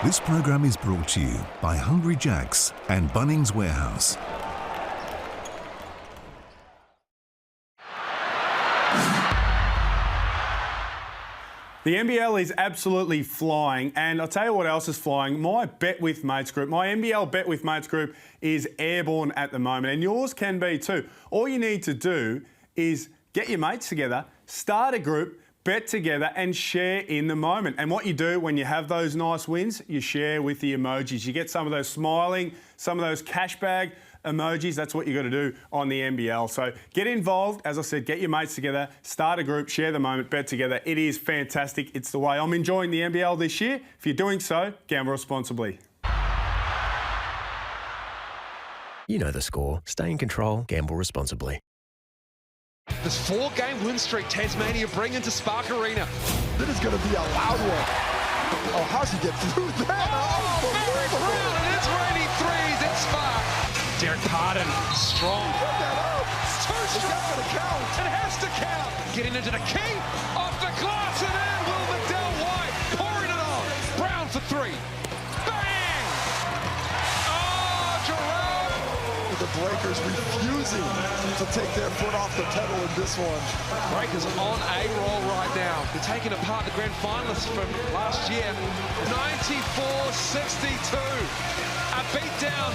This program is brought to you by Hungry Jack's and Bunnings Warehouse. The NBL is absolutely flying, and I'll tell you what else is flying. My Bet With Mates group, my NBL Bet With Mates group is airborne at the moment, and yours can be too. All you need to do is get your mates together, start a group, bet together and share in the moment. And what you do when you have those nice wins, you share with the emojis. You get some of those smiling, some of those cash bag emojis. That's what you got to do on the NBL. So get involved. As I said, get your mates together, start a group, share the moment, bet together. It is fantastic. It's the way I'm enjoying the NBL this year. If you're doing so, gamble responsibly. You know the score. Stay in control. Gamble responsibly. This 4-game win streak Tasmania bring into Spark Arena. That is going to be a loud one. Oh, how's he get through that? Barry Brown, and it's raining threes at Spark. Derek Pardon, strong. Put that up. It's too strong. Is that going to count? It has to count. Getting into the key, off the glass, and in Will McDowell White, pouring it on. Brown for 3. Bang! Oh, Gerard. The Breakers refusing to take their foot off the pedal in this one. Breakers on a roll right now. They're taking apart the grand finalists from last year. 94-62. A beatdown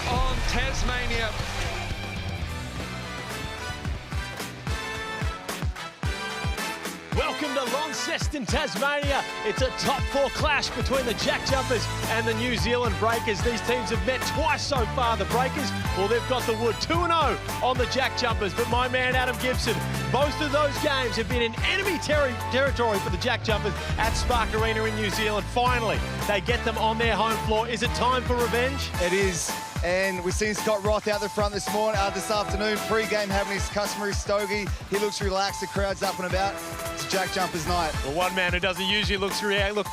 on Tasmania. Welcome to Launceston, Tasmania. It's a top 4 clash between the JackJumpers and the New Zealand Breakers. These teams have met twice so far. The Breakers, well, they've got the wood 2-0 on the JackJumpers. But my man, Adam Gibson, both of those games have been in enemy territory for the JackJumpers at Spark Arena in New Zealand. Finally, they get them on their home floor. Is it time for revenge? It is. And we've seen Scott Roth out the front this afternoon, pre-game having his customary stogie. He looks relaxed, the crowd's up and about. It's JackJumpers night. Well, one man who doesn't usually look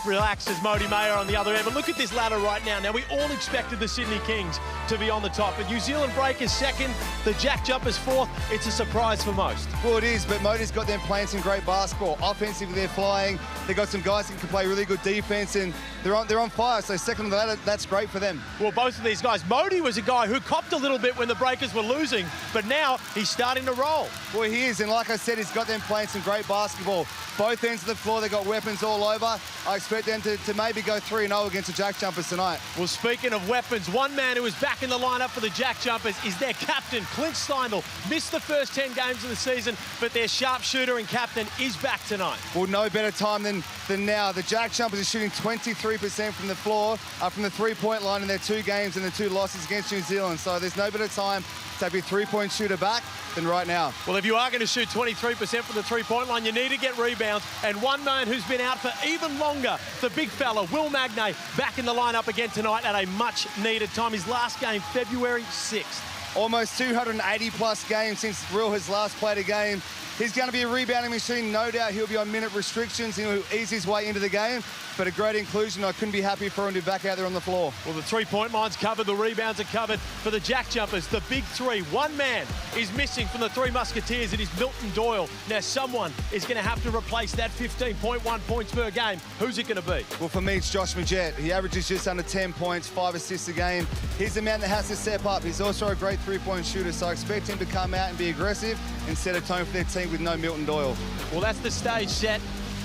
relaxed is Modi Mayer on the other end. But look at this ladder right now. Now, we all expected the Sydney Kings to be on the top. But New Zealand Breakers second, the JackJumpers fourth. It's a surprise for most. Well, it is, but Modi's got them playing some great basketball. Offensively, they're flying. They've got some guys that can play really good defense, and they're on fire. So second on the ladder, that's great for them. Well, both of these guys. Modi was a guy who copped a little bit when the Breakers were losing, but now he's starting to roll. Well, he is, and like I said, he's got them playing some great basketball. Both ends of the floor, they've got weapons all over. I expect them to maybe go 3-0 against the JackJumpers tonight. Well, speaking of weapons, one man who is back in the lineup for the JackJumpers is their captain, Clint Steindl. Missed the first 10 games of the season, but their sharpshooter and captain is back tonight. Well, no better time than now. The JackJumpers are shooting 23% from the floor, from the three-point line in their 2 games and the 2 losses against New Zealand. So there's no better time to have your three-point shooter back than right now. Well, if you are going to shoot 23% from the three-point line, you need to get rebounds. And one man who's been out for even longer, the big fella, Will Magnay, back in the lineup again tonight at a much-needed time. His last game, February 6th. Almost 280-plus games since Will has last played a game. He's going to be a rebounding machine. No doubt he'll be on minute restrictions. He'll ease his way into the game. But a great inclusion. I couldn't be happy for him to be back out there on the floor. Well, the three-point line's covered. The rebounds are covered for the JackJumpers. The big 3. One man is missing from the 3 Musketeers. It is Milton Doyle. Now, someone is going to have to replace that 15.1 points per game. Who's it going to be? Well, for me, it's Josh Majette. He averages just under 10 points, 5 assists a game. He's the man that has to step up. He's also a great three-point shooter, so I expect him to come out and be aggressive and set a tone for their team with no Milton Doyle. Well, that's the stage set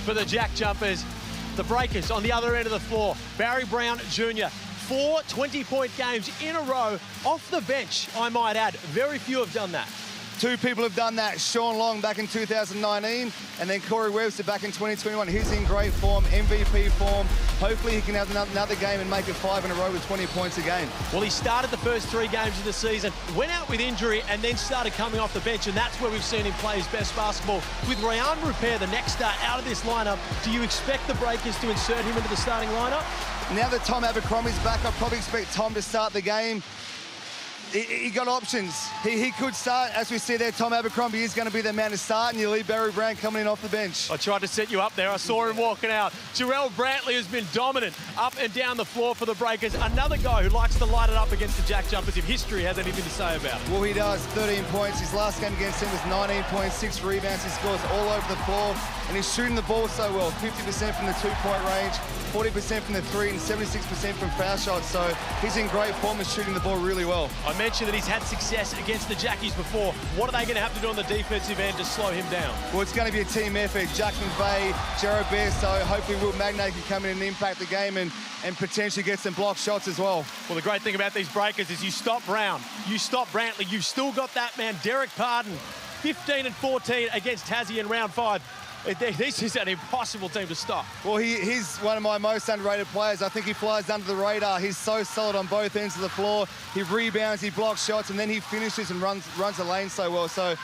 for the JackJumpers. The Breakers on the other end of the floor. Barry Brown Jr. 4 20-point games in a row off the bench, I might add. Very few have done that. 2 people have done that. Sean Long back in 2019 and then Corey Webster back in 2021. He's in great form, MVP form. Hopefully he can have another game and make it 5 in a row with 20 points a game. Well, he started the first 3 games of the season, went out with injury and then started coming off the bench, and that's where we've seen him play his best basketball. With Rayan Rupert, the next star, out of this lineup, do you expect the Breakers to insert him into the starting lineup? Now that Tom Abercrombie's back, I probably expect Tom to start the game. he got options. He could start. As we see there, Tom Abercrombie is going to be the man to start, and you leave Barry Brown coming in off the bench. I tried to set you up there. I saw him walking out. Jarrell Brantley has been dominant up and down the floor for the Breakers. Another guy who likes to light it up against the Jack Jumpers if history has anything to say about it. Well, he does. 13 points. His last game against him was 19 points, 6 rebounds. He scores all over the floor, and he's shooting the ball so well. 50% from the two-point range, 40% from the three, and 76% from foul shots. So he's in great form and shooting the ball really well. I mentioned that he's had success against the Jackies before. What are they going to have to do on the defensive end to slow him down? Well, it's going to be a team effort. Jack McVeigh, Jared Bairstow, hopefully Will Magnay can come in and impact the game and potentially get some block shots as well. Well, the great thing about these Breakers is you stop Brown, you stop Brantley, you've still got that man, Derek Pardon, 15 and 14 against Tassie in round 5. This is an impossible team to stop. Well, he's one of my most underrated players. I think he flies under the radar. He's so solid on both ends of the floor. He rebounds, he blocks shots, and then he finishes and runs the lane so well. So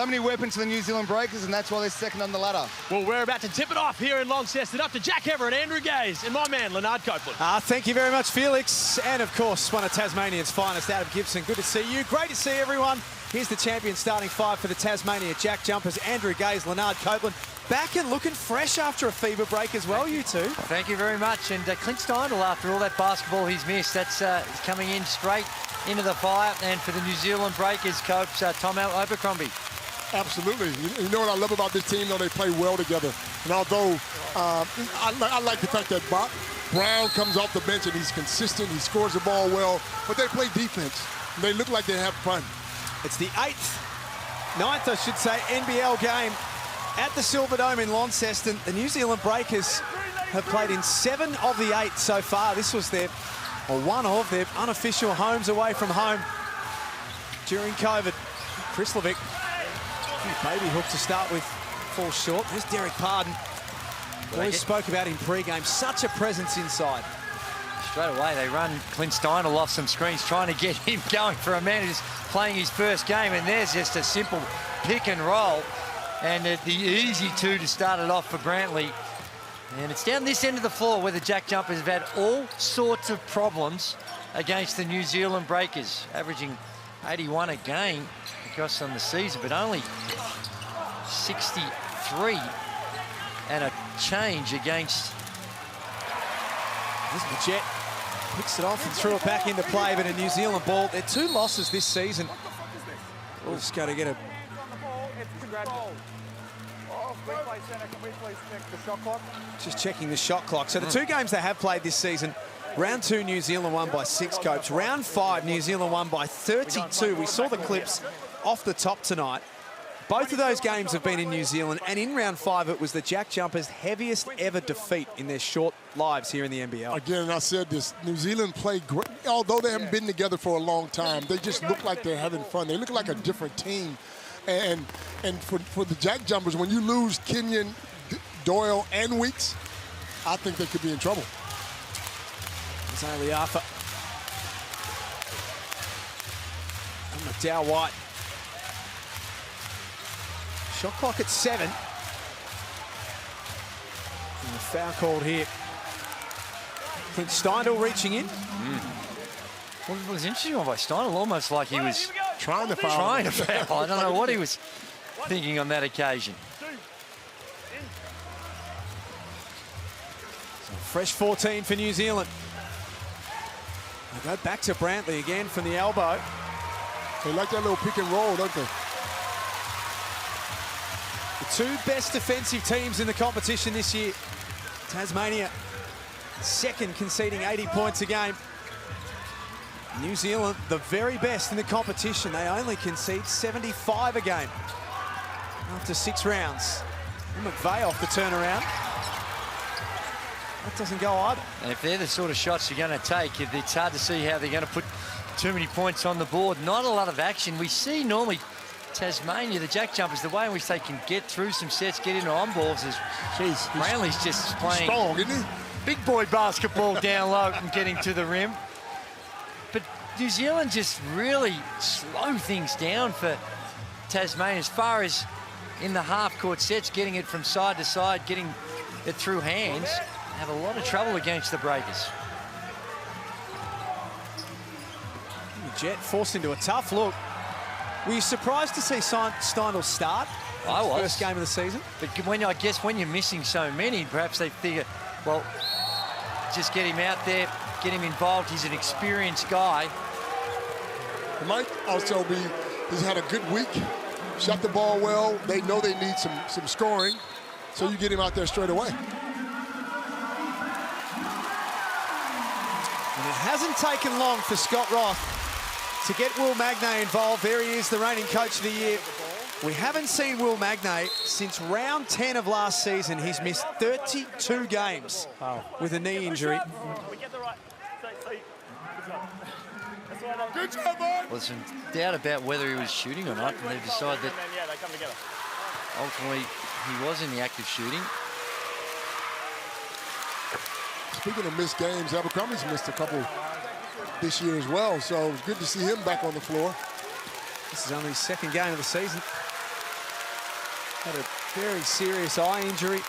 many weapons for the New Zealand Breakers, and that's why they're second on the ladder. Well, we're about to tip it off here in Launceston. Up to Jack Everett, Andrew Gaze, and my man, Leonard Copeland. Thank you very much, Felix. And, of course, one of Tasmania's finest, Adam Gibson. Good to see you. Great to see everyone. Here's the champion starting 5 for the Tasmania Jack Jumpers. Andrew Gaze, Leonard Copeland. Back and looking fresh after a fever break as well, you two. Thank you very much. And Clint Steindl, after all that basketball he's missed, that's coming in straight into the fire. And for the New Zealand Breakers coach, Tom Abercrombie. Absolutely. You know what I love about this team, though? They play well together. And although I like the fact that Brown comes off the bench and he's consistent, he scores the ball well, but they play defense. They look like they have fun. It's the ninth, I should say, NBL game at the Silverdome in Launceston. The New Zealand Breakers have played in 7 of the 8 so far. This was one of their unofficial homes away from home during COVID. Krislovic, baby hook to start with, falls short. There's Derek Pardon. Boys spoke about him pre-game. Such a presence inside. Straight away, they run Clint Steindl off some screens, trying to get him going for a man who's playing his first game, and there's just a simple pick and roll. And the easy 2 to start it off for Brantley. And it's down this end of the floor where the Jack Jumpers have had all sorts of problems against the New Zealand Breakers, averaging 81 a game across on the season, but only 63 and a change against. This is the Jet. Picks it off and threw it back into play, but a New Zealand ball. They're 2 losses this season. Just got to get a... Just checking the shot clock. So the 2 games they have played this season, round 2, New Zealand won by 6, Copes. Round 5, New Zealand won by 32. We saw the clips off the top tonight. Both of those games have been in New Zealand, and in round 5, it was the Jack Jumpers' heaviest ever defeat in their short lives here in the NBL. Again, I said this, New Zealand played great. Although they haven't been together for a long time, they just look like they're having fun. They look like a different team. And for the Jack Jumpers, when you lose Kenyon, Doyle, and Weeks, I think they could be in trouble. It's only Arthur. And McDowell White. Shot clock at 7. And the foul called here. Clint Steindl reaching in. Well, it was an interesting one by Steindl, almost like he was trying to foul. I don't know what he was thinking on that occasion. Fresh 14 for New Zealand. They go back to Brantley again from the elbow. They like that little pick and roll, don't they? The 2 best defensive teams in the competition this year. Tasmania, second, conceding 80 points a game. New Zealand, the very best in the competition. They only concede 75 a game after 6 rounds. And McVeigh off the turnaround. That doesn't go either. And if they're the sort of shots you're going to take, it's hard to see how they're going to put too many points on the board. Not a lot of action. We see normally Tasmania, the Jack Jumpers, the way in which they can get through some sets, get into on balls is Brantley's just playing strong, isn't he? Big boy basketball down low and getting to the rim. But New Zealand just really slow things down for Tasmania as far as in the half-court sets, getting it from side to side, getting it through hands. Have a lot of trouble against the Breakers. Jet forced into a tough look. Were you surprised to see Steindl start? I was. First game of the season. But I guess when you're missing so many, perhaps they figure, well, just get him out there, get him involved. He's an experienced guy. It might also be he's had a good week, shot the ball well. They know they need some scoring, so you get him out there straight away. And it hasn't taken long for Scott Roth to get Will Magnay involved. There he is, the reigning coach of the year. We haven't seen Will Magnay since round 10 of last season. He's missed 32 games with a knee injury. Good job, man. Well, there's some doubt about whether he was shooting or not, and they decided that ultimately he was in the act of shooting. Speaking of missed games, Abercrombie's missed a couple this year as well, so it's good to see him back on the floor. This is only his second game of the season. Had a very serious eye injury.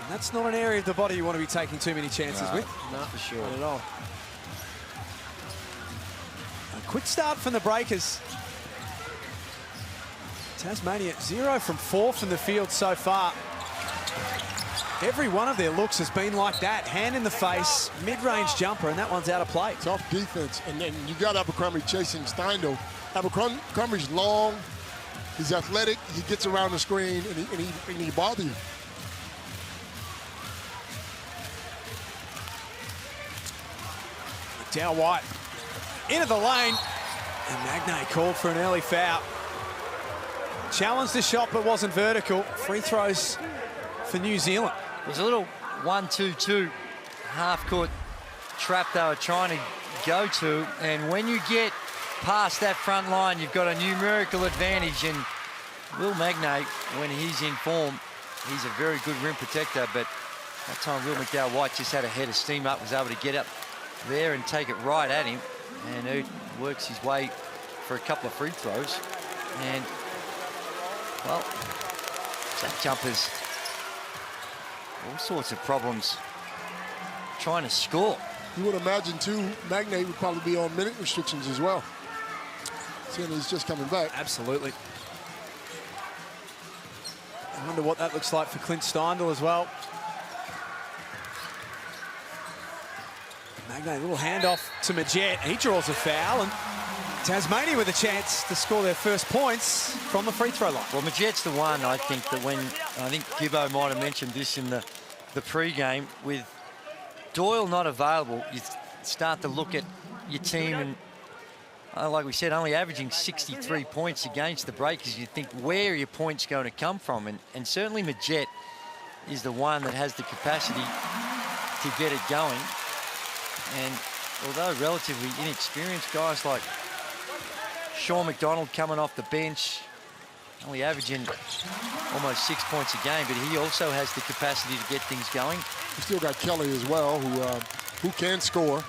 And that's not an area of the body you want to be taking too many chances with. No, for sure. Not at all. A quick start from the Breakers. Tasmania 0 from 4 from the field so far. Every one of their looks has been like that. Hand in the face, mid-range jumper, and that one's out of play. Tough defense, and then you got Abercrombie chasing Steindl. Abercrombie's long, he's athletic, he gets around the screen, and he bother you. McDowell White into the lane, and Magnay called for an early foul. Challenged the shot, but wasn't vertical. Free throws for New Zealand. It was a little 1-2-2 half-court trap they were trying to go to, and when you get past that front line, you've got a numerical advantage, and Will Magnay, when he's in form, he's a very good rim protector, but that time Will McDowell-White just had a head of steam up, was able to get up there and take it right at him, and he works his way for a couple of free throws, and, well, JackJumpers, all sorts of problems trying to score. You would imagine, too, Magnay would probably be on minute restrictions as well, seeing he's just coming back. Absolutely. I wonder what that looks like for Clint Steindl as well. Magnay, a little handoff to Majet. He draws a foul, and Tasmania with a chance to score their first points from the free throw line. Well, Majet's the one, I think, that when, I think Gibbo might have mentioned this in the pre-game, with Doyle not available, you start to look at your team and, like we said, only averaging 63 points against the Breakers. You think, where are your points going to come from? And certainly Majet is the one that has the capacity to get it going. And although relatively inexperienced, guys like Sean McDonald coming off the bench, only averaging almost 6 points a game, but he also has the capacity to get things going. You still got Kelly as well, who can score.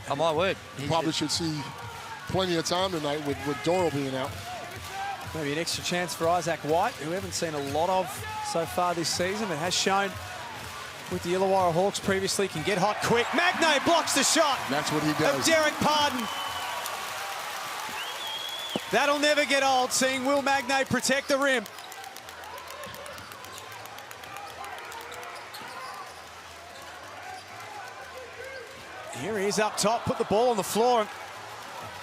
Oh, my word. He probably should see plenty of time tonight with Doyle being out. Maybe an extra chance for Isaac White, who we haven't seen a lot of so far this season, but has shown with the Illawarra Hawks previously, can get hot quick. Magnay blocks the shot. That's what he does. Of Derek Pardon. That'll never get old, seeing Will Magnay protect the rim. Here he is up top, put the ball on the floor, and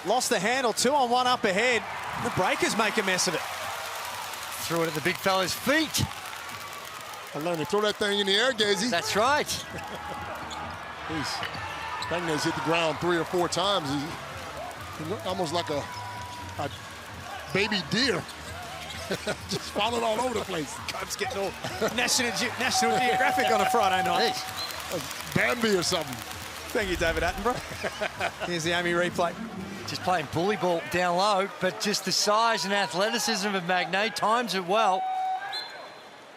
lost the handle, 2-on-1 up ahead. The Breakers make a mess of it. Threw it at the big fella's feet. I learned to throw that thing in the air, Gazy. That's right. Magnay's hit the ground 3 or 4 times. He almost like a baby deer. Just falling all over the place. Cubs getting all National Geographic on a Friday night. Bambi or something. Thank you, David Attenborough. Here's the Amy replay. Just playing bully ball down low, but just the size and athleticism of Magnay times it well.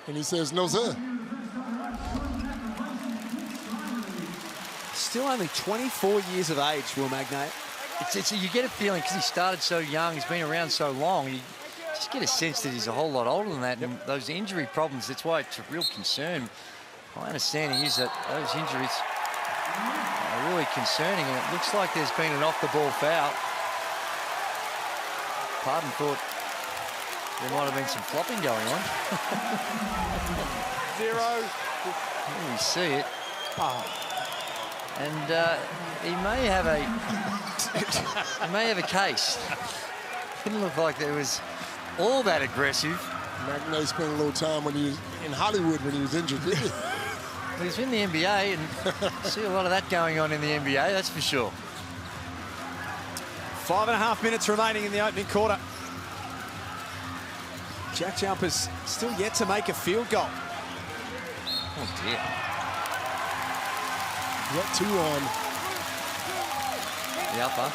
And he says, no, sir. Still only 24 years of age, Will Magnay. You get a feeling, because he started so young, he's been around so long, you just get a sense that he's a whole lot older than that. And those injury problems, that's why it's a real concern. My understanding is that those injuries really concerning, and it looks like there's been an off-the-ball foul. Pardon thought there might have been some flopping going on. 0. Here we see it. And he may have a case. Didn't look like there was all that aggressive. McNay spent a little time when he was in Hollywood when he was injured. But he's in the NBA, and see a lot of that going on in the NBA, that's for sure. 5.5 minutes remaining in the opening quarter. JackJumpers still yet to make a field goal. Oh dear. Got 2 on The upper.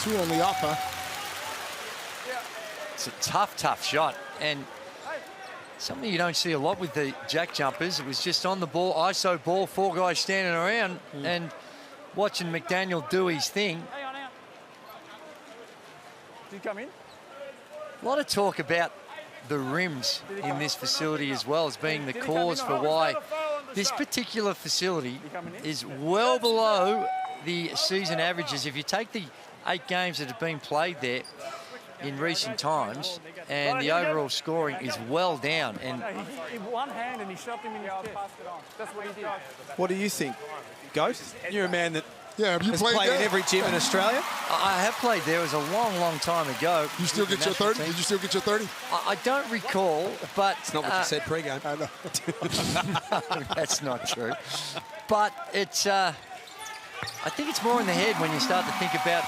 2 on the upper. It's a tough shot, and something you don't see a lot with the JackJumpers. It was just on the ball, ISO ball, 4 guys standing around and watching McDaniel do his thing. Did you come in? A lot of talk about the rims in this facility as well as being the cause for why this particular facility is well below the season averages. If you take the 8 games that have been played there in recent times, and the overall scoring is well down. And one hand and he shoved him in his chest. That's what he did. What do you think, Ghost? You're a man that have you has played in every gym in Australia. I have played there. It was a long time ago. You still get your 30? Did you still get your 30? I don't recall, but it's not what you said pre-game. I know. That's not true. But it's, I think it's more in the head when you start to think about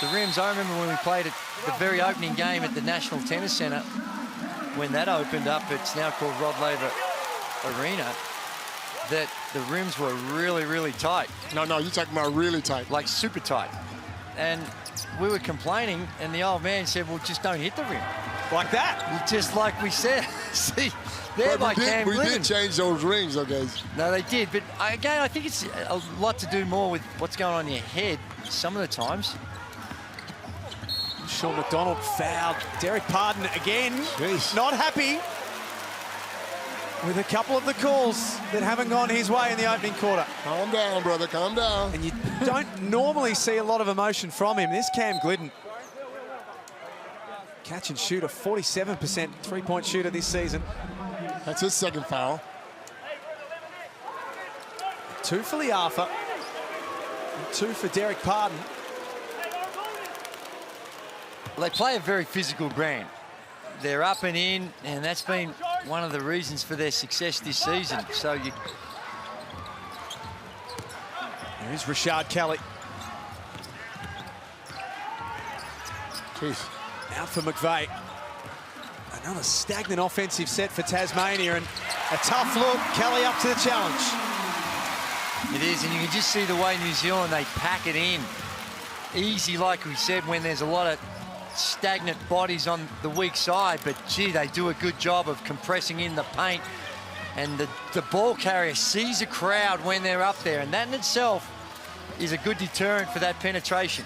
the rims. I remember when we played at the very opening game at the National Tennis Centre, when that opened up, it's now called Rod Laver Arena, that the rims were really tight. No, you're talking about really tight. Like super tight. And we were complaining, and the old man said, well, just don't hit the rim. Like that? Just like we said. See, there by Cam We Glidden. did change those rings, though, guys. No, they did. But again, I think it's a lot to do more with what's going on in your head some of the times. Sean McDonald fouled. Derek Pardon again. Jeez. Not happy with a couple of the calls that haven't gone his way in the opening quarter. Calm down, brother. Calm down. And you don't normally see a lot of emotion from him. This Cam Glidden. Catch and shoot, a 47% three-point shooter this season. That's his second foul. 2 for Liafa. 2 for Derek Pardon. Well, they play a very physical brand. They're up and in, and that's been one of the reasons for their success this season. So you... Here's Rashard Kelly. Jeez. Out for McVeigh. Another stagnant offensive set for Tasmania, and a tough look. Kelly up to the challenge. It is, and you can just see the way New Zealand, they pack it in. Easy, like we said, when there's a lot of stagnant bodies on the weak side, but gee, they do a good job of compressing in the paint, and the ball carrier sees a crowd when they're up there, and that in itself is a good deterrent for that penetration.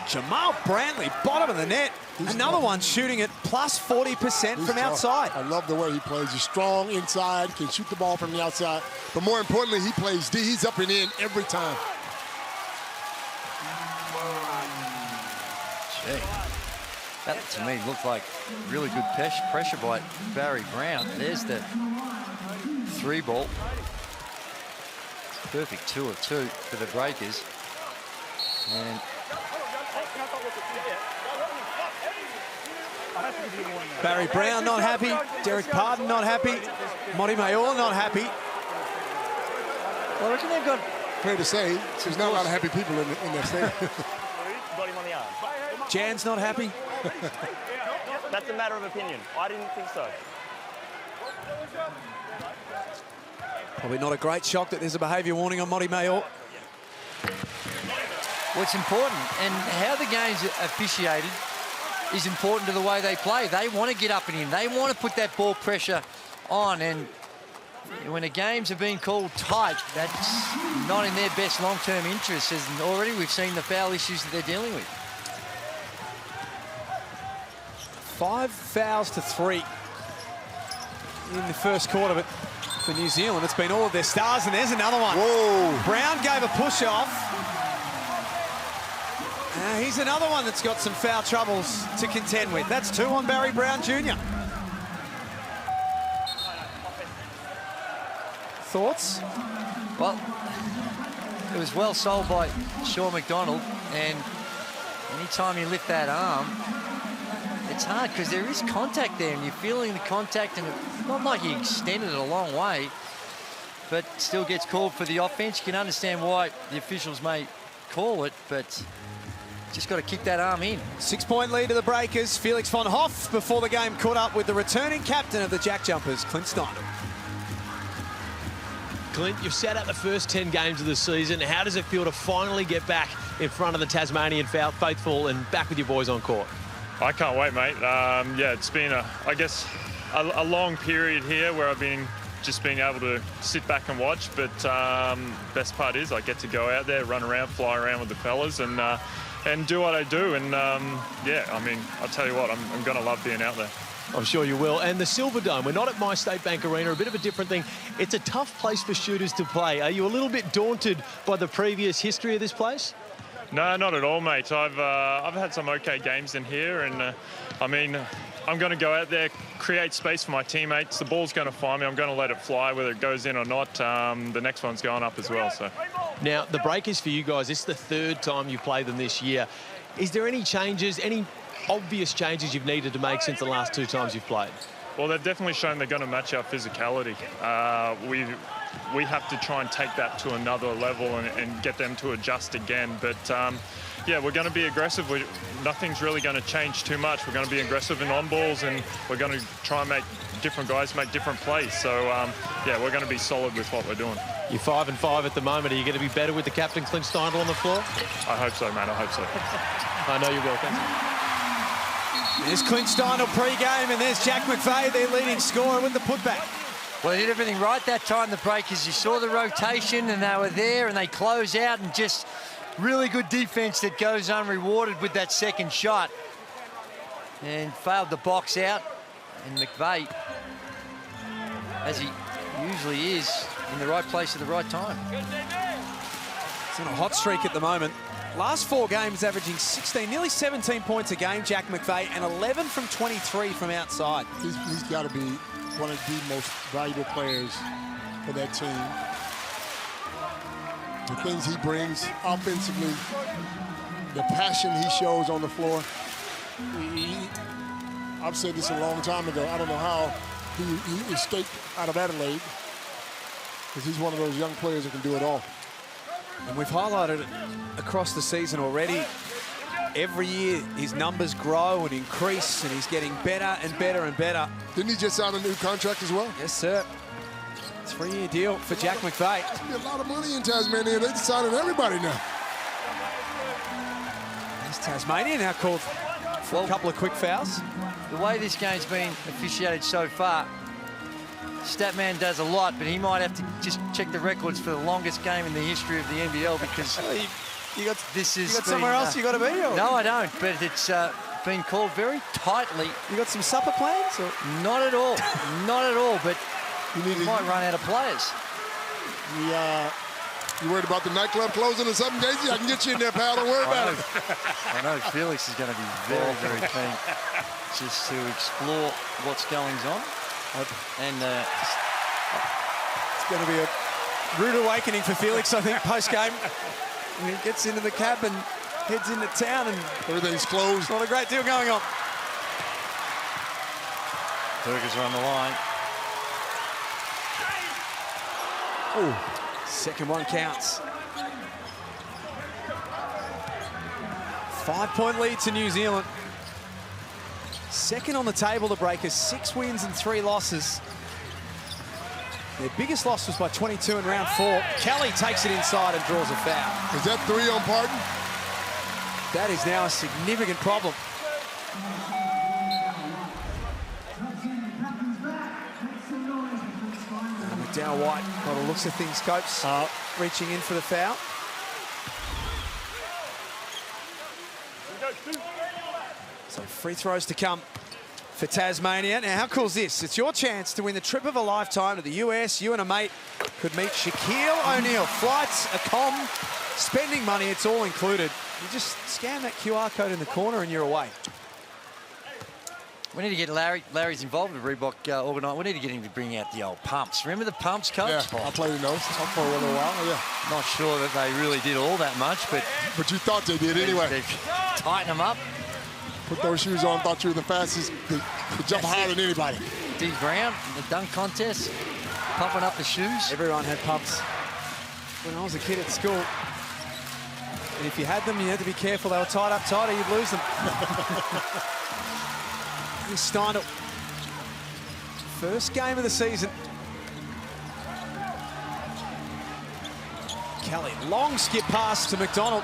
Jamal Brantley, bottom of the net. Another one shooting at plus 40% from outside. I love the way he plays. He's strong inside, can shoot the ball from the outside, but more importantly, he plays D. He's up and in every time. Gee. That, to me, looked like really good pressure by Barry Brown. There's the 3 ball. Perfect 2 of 2 for the Breakers. And Barry Brown not happy. Derek Pardon not happy. Monty Mayor not happy. well, I reckon they've got... Fair to say, there's not a lot of happy people in that stadium. Got him on the arm. Jan's not happy. That's a matter of opinion. I didn't think so. Probably not a great shock that there's a behaviour warning on Monty Mayor. Well, it's important, and how the game's officiated is important to the way they play. They want to get up and in. They want to put that ball pressure on, and when the games are being called tight, that's not in their best long-term interests, and already we've seen the foul issues that they're dealing with. 5 fouls to 3 in the first quarter, but for New Zealand, it's been all of their stars, and there's another one. Whoa. Brown gave a push-off. He's another one that's got some foul troubles to contend with. That's 2 on Barry Brown Jr. Thoughts? Well, it was well sold by Sean McDonald, and anytime you lift that arm, it's hard because there is contact there, and you're feeling the contact, and it's not like he extended it a long way, but still gets called for the offense. You can understand why the officials may call it, but just got to kick that arm in. 6-point lead to the Breakers. Felix von Hoff before the game caught up with the returning captain of the JackJumpers, Clint Steindl. Clint, you've sat out the first 10 games of the season. How does it feel to finally get back in front of the Tasmanian faithful and back with your boys on court? I can't wait, mate. Yeah, it's been, I guess, a long period here where I've been just being able to sit back and watch. But best part is I get to go out there, run around, fly around with the fellas, and do what I do. And yeah, I mean, I'll tell you what, I'm going to love being out there. I'm sure you will. And the Silverdome, we're not at My State Bank Arena, a bit of a different thing. It's a tough place for shooters to play. Are you a little bit daunted by the previous history of this place? No, not at all, mate. I've had some okay games in here, and I mean, I'm going to go out there, create space for my teammates. The ball's going to find me. I'm going to let it fly, whether it goes in or not. The next one's going up as well. So now the Breakers for you guys, this is the 3rd time you played them this year. Is there any changes, any obvious changes you've needed to make since the last 2 times you've played? Well, they've definitely shown they're going to match our physicality. We have to try and take that to another level and get them to adjust again. But yeah, we're going to be aggressive. Nothing's really going to change too much. We're going to be aggressive in on balls, and we're going to try and make different guys make different plays. So yeah, we're going to be solid with what we're doing. You're 5-5 at the moment. Are you going to be better with the captain, Clint Steindl, on the floor? I hope so, man. I hope so. I know you will. Thank you. There's Clint Steindl pre-game, and there's Jack McVeigh, their leading scorer, with the putback. Well, they did everything right that time, the Breakers. You saw the rotation, and they were there, and they close out, and just really good defense that goes unrewarded with that second shot. And failed the box out, and McVeigh, as he usually is, in the right place at the right time. He's on a hot streak at the moment. Last 4 games averaging 16, nearly 17 points a game, Jack McVeigh, and 11 from 23 from outside. He's got to be one of the most valuable players for that team. The things he brings offensively, the passion he shows on the floor. I've said this a long time ago. I don't know how he escaped out of Adelaide, because he's one of those young players that can do it all. And we've highlighted it across the season already. Every year, his numbers grow and increase, and he's getting better and better and better. Didn't he just sign a new contract as well? Yes, sir. 3-year deal for Jack McVeigh. There's a lot of money in Tasmania. They're signing everybody now. There's Tasmania now called for a couple of quick fouls. The way this game's been officiated so far, Statman does a lot, but he might have to just check the records for the longest game in the history of the NBL, because you got been, somewhere else you got to be? Or? No, I don't, but it's been called very tightly. You got some supper plans? Or? Not at all. Not at all, but you might run out of players. You worried about the nightclub closing or something, Daisy? I can get you in there, pal. Don't worry about it. I know Felix is going to be very, very keen just to explore what's going on. And it's going to be a rude awakening for Felix, I think, post-game. When he gets into the cab and heads into town, and everything's closed. Not a great deal going on. Burgers are on the line. Oh, second one counts. 5-point lead to New Zealand. Second on the table, the Breakers, 6 wins and 3 losses. Their biggest loss was by 22 in round 4. Kelly takes it inside and draws a foul. Is that 3 on Parton? That is now a significant problem. And McDowell White, by the looks of things, Copes reaching in for the foul. So free throws to come for Tasmania. Now, how cool is this? It's your chance to win the trip of a lifetime to the US. You and a mate could meet Shaquille O'Neal. Flights, accom, spending money, it's all included. You just scan that QR code in the corner and you're away. We need to get Larry. Larry's involved with Reebok organised. We need to get him to bring out the old pumps. Remember the pumps, Coach? Yeah, I played in those for a little while, yeah. Not sure that they really did all that much, but... But you thought they did anyway. They tighten them up. Put those shoes on, thought you were the fastest, could jump higher than anybody. D. Brown, the dunk contest, pumping up the shoes. Everyone had pumps when I was a kid at school. And if you had them, you had to be careful. They were tied up tighter, you'd lose them. Steindl. First game of the season. Kelly, long skip pass to McDonald.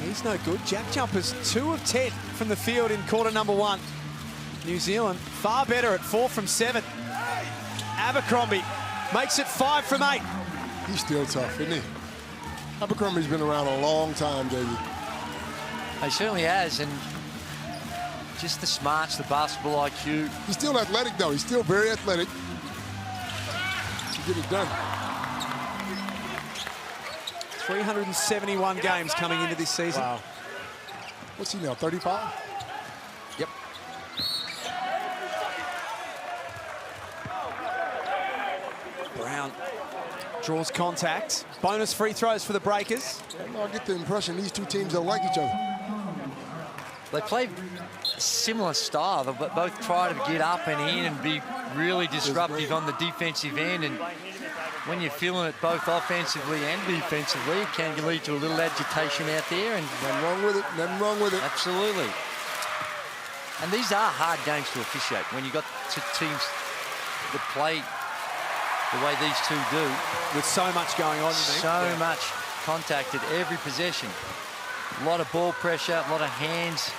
He's no good. JackJumpers 2 of 10 from the field in quarter number 1. New Zealand far better at 4 from 7. Abercrombie makes it 5 from 8. He's still tough, isn't he? Abercrombie's been around a long time, David. He certainly has, and just the smarts, the basketball IQ. He's still athletic, though. He's still very athletic to get it done. 371 games coming into this season. Wow. What's he now, 35? Yep. Brown draws contact. Bonus free throws for the Breakers. I get the impression these two teams don't like each other. They play a similar style. They both try to get up and in and be really disruptive on the defensive end. And when you're feeling it both offensively and defensively, it can lead to a little agitation out there. And nothing wrong with it. Nothing wrong with it. Absolutely. And these are hard games to officiate when you've got two teams that play the way these two do. With so much going on. So much contact at every possession. A lot of ball pressure, a lot of hands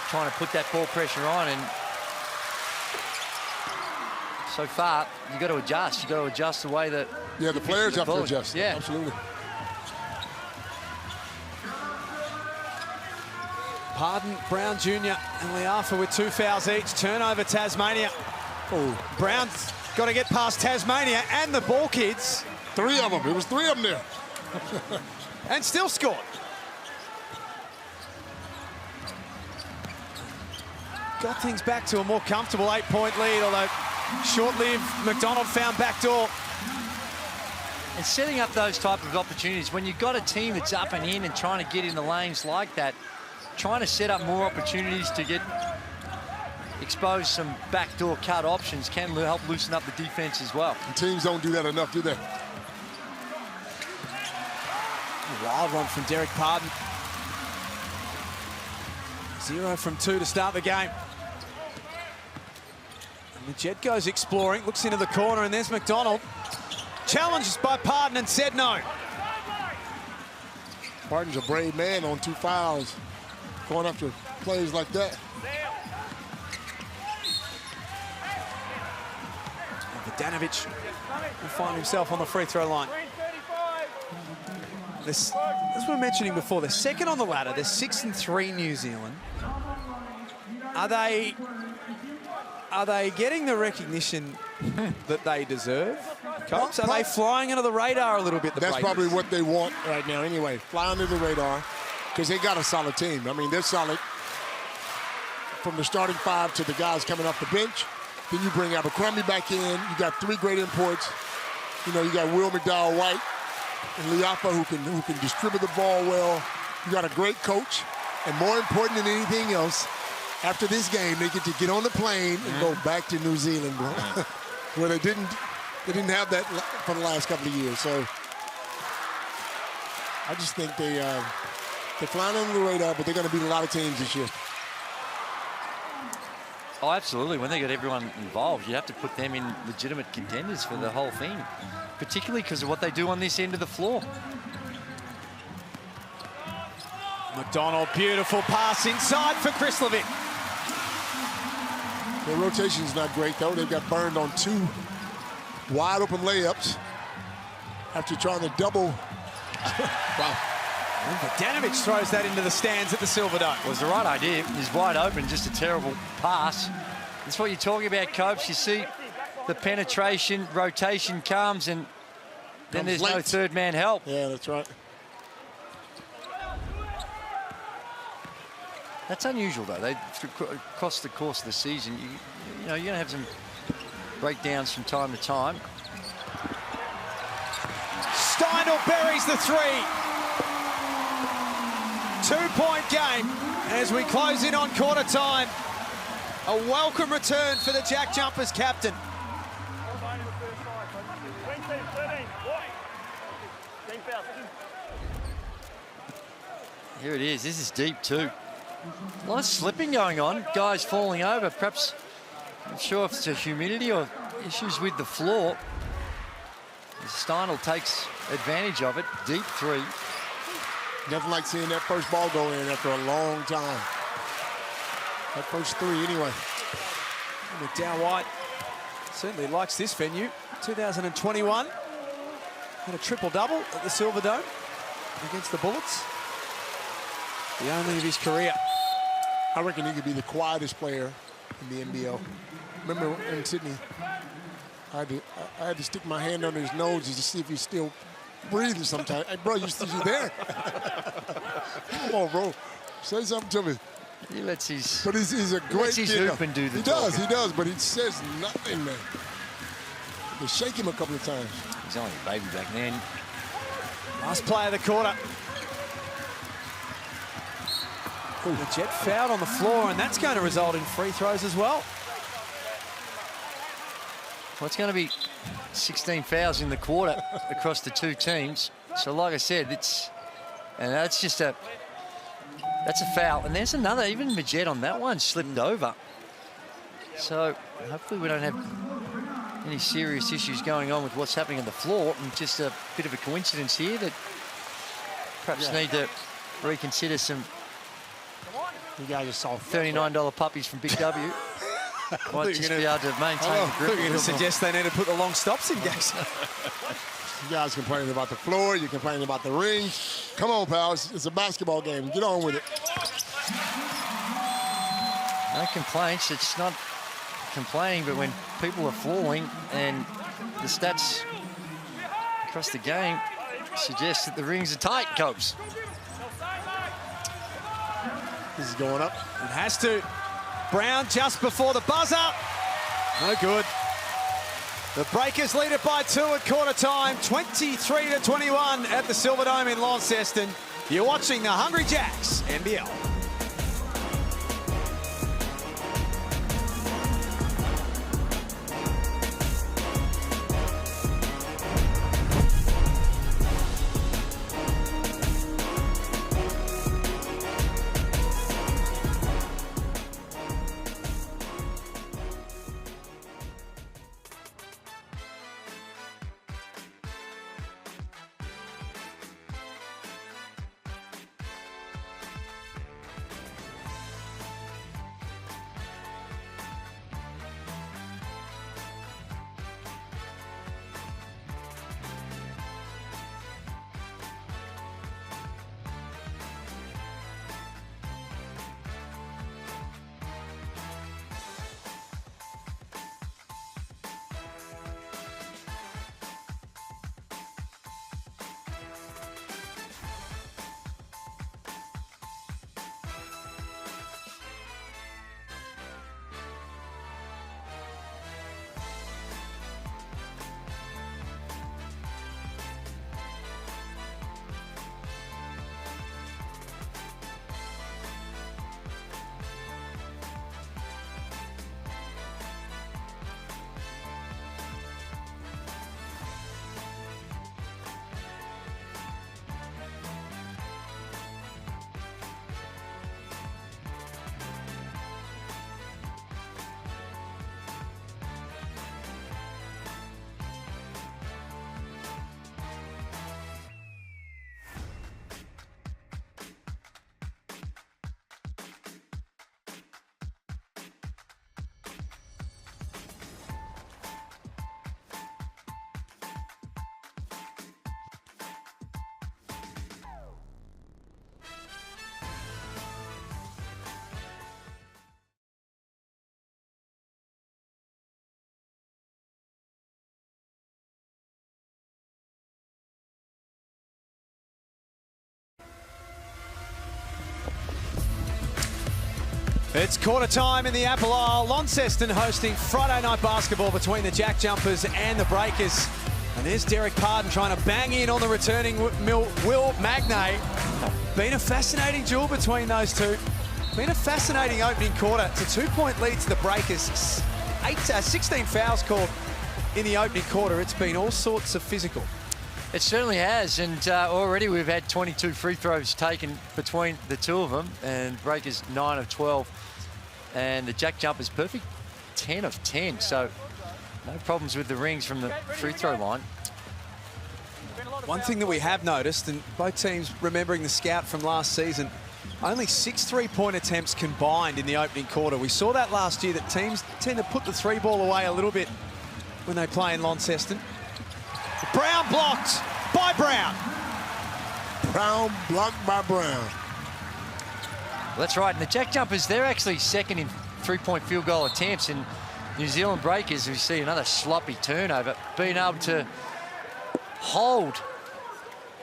trying to put that ball pressure on. And so far, you've got to adjust. You've got to adjust the way that... Yeah, the players have to adjust. Yeah. Absolutely. Pardon, Brown Jr. and Liafa with 2 fouls each. Turnover, Tasmania. Oh. Brown's got to get past Tasmania and the ball kids. 3 of them. It was 3 of them there. And still scored. Got things back to a more comfortable 8-point lead, although short-lived. McDonald found backdoor. And setting up those type of opportunities, when you've got a team that's up and in and trying to get in the lanes like that, trying to set up more opportunities to get expose some backdoor cut options can help loosen up the defense as well. And teams don't do that enough, do they? A wild one from Derek Pardon. 0 from 2 to start the game. And the Jet goes exploring, looks into the corner, and there's McDonald. Challenged by Pardon and said no. Pardon's a brave man on 2 fouls, going after plays like that. Vodanovic will find himself on the free throw line. This, as we were mentioning before, they're second on the ladder. They're 6-3 New Zealand. Are they getting the recognition that they deserve, Coach? Are they flying under the radar a little bit? That's probably what they want right now anyway, fly under the radar, because they got a solid team. I mean, they're solid from the starting 5 to the guys coming off the bench. Then you bring Abercrombie back in. You got 3 great imports. You know, you got Will McDowell-White and Liafa who can distribute the ball well. You got a great coach. And more important than anything else, after this game, they get to get on the plane and go back to New Zealand, bro. Where they didn't have that for the last couple of years. So I just think they're flying under the radar, but they're going to beat a lot of teams this year. Oh, absolutely. When they get everyone involved, you have to put them in legitimate contenders for the whole thing, particularly because of what they do on this end of the floor. McDonald, beautiful pass inside for Krislovic. Their rotation's not great, though. They got burned on 2 wide-open layups after trying to double. Wow. And Bogdanovic throws that into the stands at the Silverdome. It was the right idea. He's wide open, just a terrible pass. That's what you're talking about, Copes. You see the penetration, rotation comes, and then there's no third man help. Yeah, that's right. That's unusual, though. Across the course of the season, you know, you're going to have some breakdowns from time to time. Steindl buries the three. 2-point game as we close in on quarter time. A welcome return for the JackJumpers captain. Here it is. This is deep, too. A lot of slipping going on. Guys falling over. Perhaps, I'm not sure if it's a humidity or issues with the floor. Steindl takes advantage of it. Deep three. Nothing like seeing that first ball go in after a long time. That first three, anyway. McDowell White certainly likes this venue. 2021. Had a triple-double at the Silverdome against the Bullets. The only of his career. I reckon he could be the quietest player in the NBL. Remember in Sydney, I had to stick my hand under his nose just to see if he's still breathing sometimes. Hey, bro, you there? Come on, bro. Say something to me. He lets his... But he's a great kid. Hoop and do the talking. He does, but he says nothing, man. They shake him a couple of times. He's only a baby back then. Last play of the quarter. The Jet fouled on the floor, and that's going to result in free throws as well. Well, it's going to be 16 fouls in the quarter across the two teams. So, like I said, that's just a foul. And there's another, even Majet on that one slipped over. So, hopefully we don't have any serious issues going on with what's happening on the floor. And just a bit of a coincidence here that perhaps need to reconsider some You guys are soft. $39 puppies from Big W. Might just be able to maintain the grip. You're going to suggest they need to put the long stops in, Gax. You guys complaining about the floor, you're complaining about the ring. Come on, pals, it's a basketball game. Get on with it. No complaints. It's not complaining, but when people are falling and the stats across the game suggest that the rings are tight, Copes. This is going up. It has to. Brown just before the buzzer. No good. The Breakers lead it by 2 at quarter time. 23-21 at the Silverdome in Launceston. You're watching the Hungry Jacks NBL. It's quarter time in the Apple Isle. Launceston hosting Friday night basketball between the JackJumpers and the Breakers. And there's Derek Pardon trying to bang in on the returning Will Magnay. Been a fascinating duel between those two. Been a fascinating opening quarter. It's a 2-point lead to the Breakers. 16 fouls called in the opening quarter. It's been all sorts of physical. It certainly has, and already we've had 22 free throws taken between the two of them, and Breakers 9 of 12, and the JackJumpers perfect 10 of 10, so no problems with the rings from the free throw line. One thing that we have noticed, and both teams remembering the scout from last season, only 6 3-point attempts combined in the opening quarter. We saw that last year, that teams tend to put the 3-ball away a little bit when they play in Launceston. Brown blocked by Brown. Brown blocked by Brown. That's right, and the JackJumpers, they're actually second in 3-point field goal attempts, and New Zealand Breakers, we see another sloppy turnover, being able to hold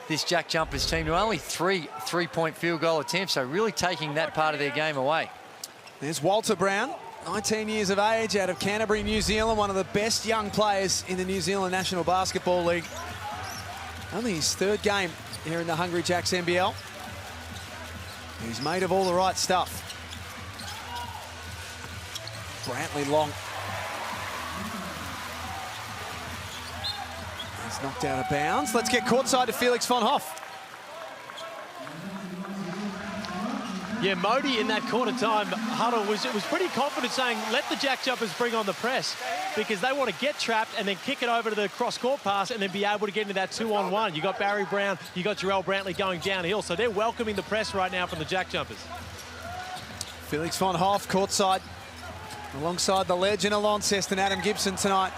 this JackJumpers team to only 3 3-point field goal attempts, so really taking that part of their game away. There's Walter Brown, 19 years of age, out of Canterbury, New Zealand, one of the best young players in the New Zealand National Basketball League. Only his 3rd game here in the Hungry Jacks NBL. He's made of all the right stuff. Brantley long. He's knocked out of bounds. Let's get courtside to Felix von Hoff. Yeah, Modi in that quarter time huddle was pretty confident, saying let the JackJumpers bring on the press, because they want to get trapped and then kick it over to the cross-court pass and then be able to get into that 2-on-1. You got Barry Brown, you got Jarrell Brantley going downhill, so they're welcoming the press right now from the JackJumpers. Felix von Hoff courtside alongside the legend of Launceston, Adam Gibson, tonight.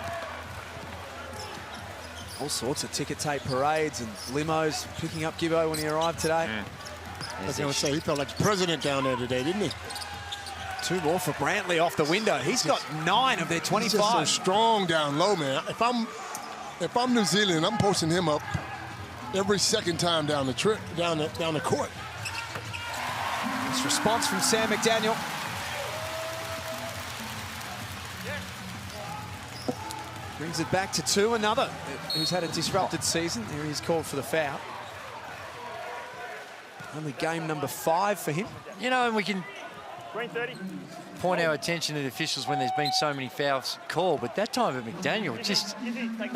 All sorts of ticker tape parades and limos picking up Gibbo when he arrived today. I was going to say, he felt like the president down there today, didn't he? 2 more for Brantley off the window. He's got 9 of their 25. He's just so strong down low, man. If I'm New Zealand, I'm posting him up every second time down the court. Nice response from Sam McDaniel. Brings it back to 2. Another who's had a disrupted season. There he's called for the foul. Only game number 5 for him. You know, and we can point our attention to the officials when there's been so many fouls called, but that time of McDaniel, just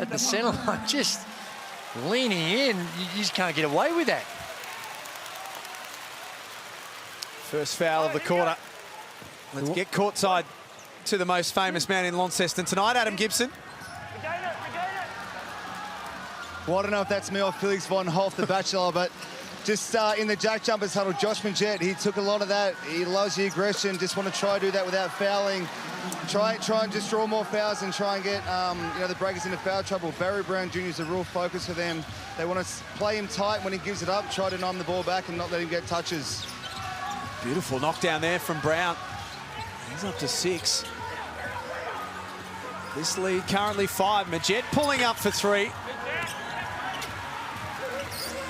at the centre line, just leaning in, you just can't get away with that. First foul of the quarter. Let's get courtside to the most famous man in Launceston tonight, Adam Gibson. Well, I don't know if that's me or Felix von Hoff, the Bachelor, but just in the JackJumpers huddle, Josh Majette, he took a lot of that. He loves the aggression, just want to try to do that without fouling. Try and just draw more fouls and try and get the Breakers into foul trouble. Barry Brown Jr. is a real focus for them. They want to play him tight when he gives it up, try to nom the ball back and not let him get touches. Beautiful knockdown there from Brown. He's up to 6. This lead currently 5. Majette pulling up for 3.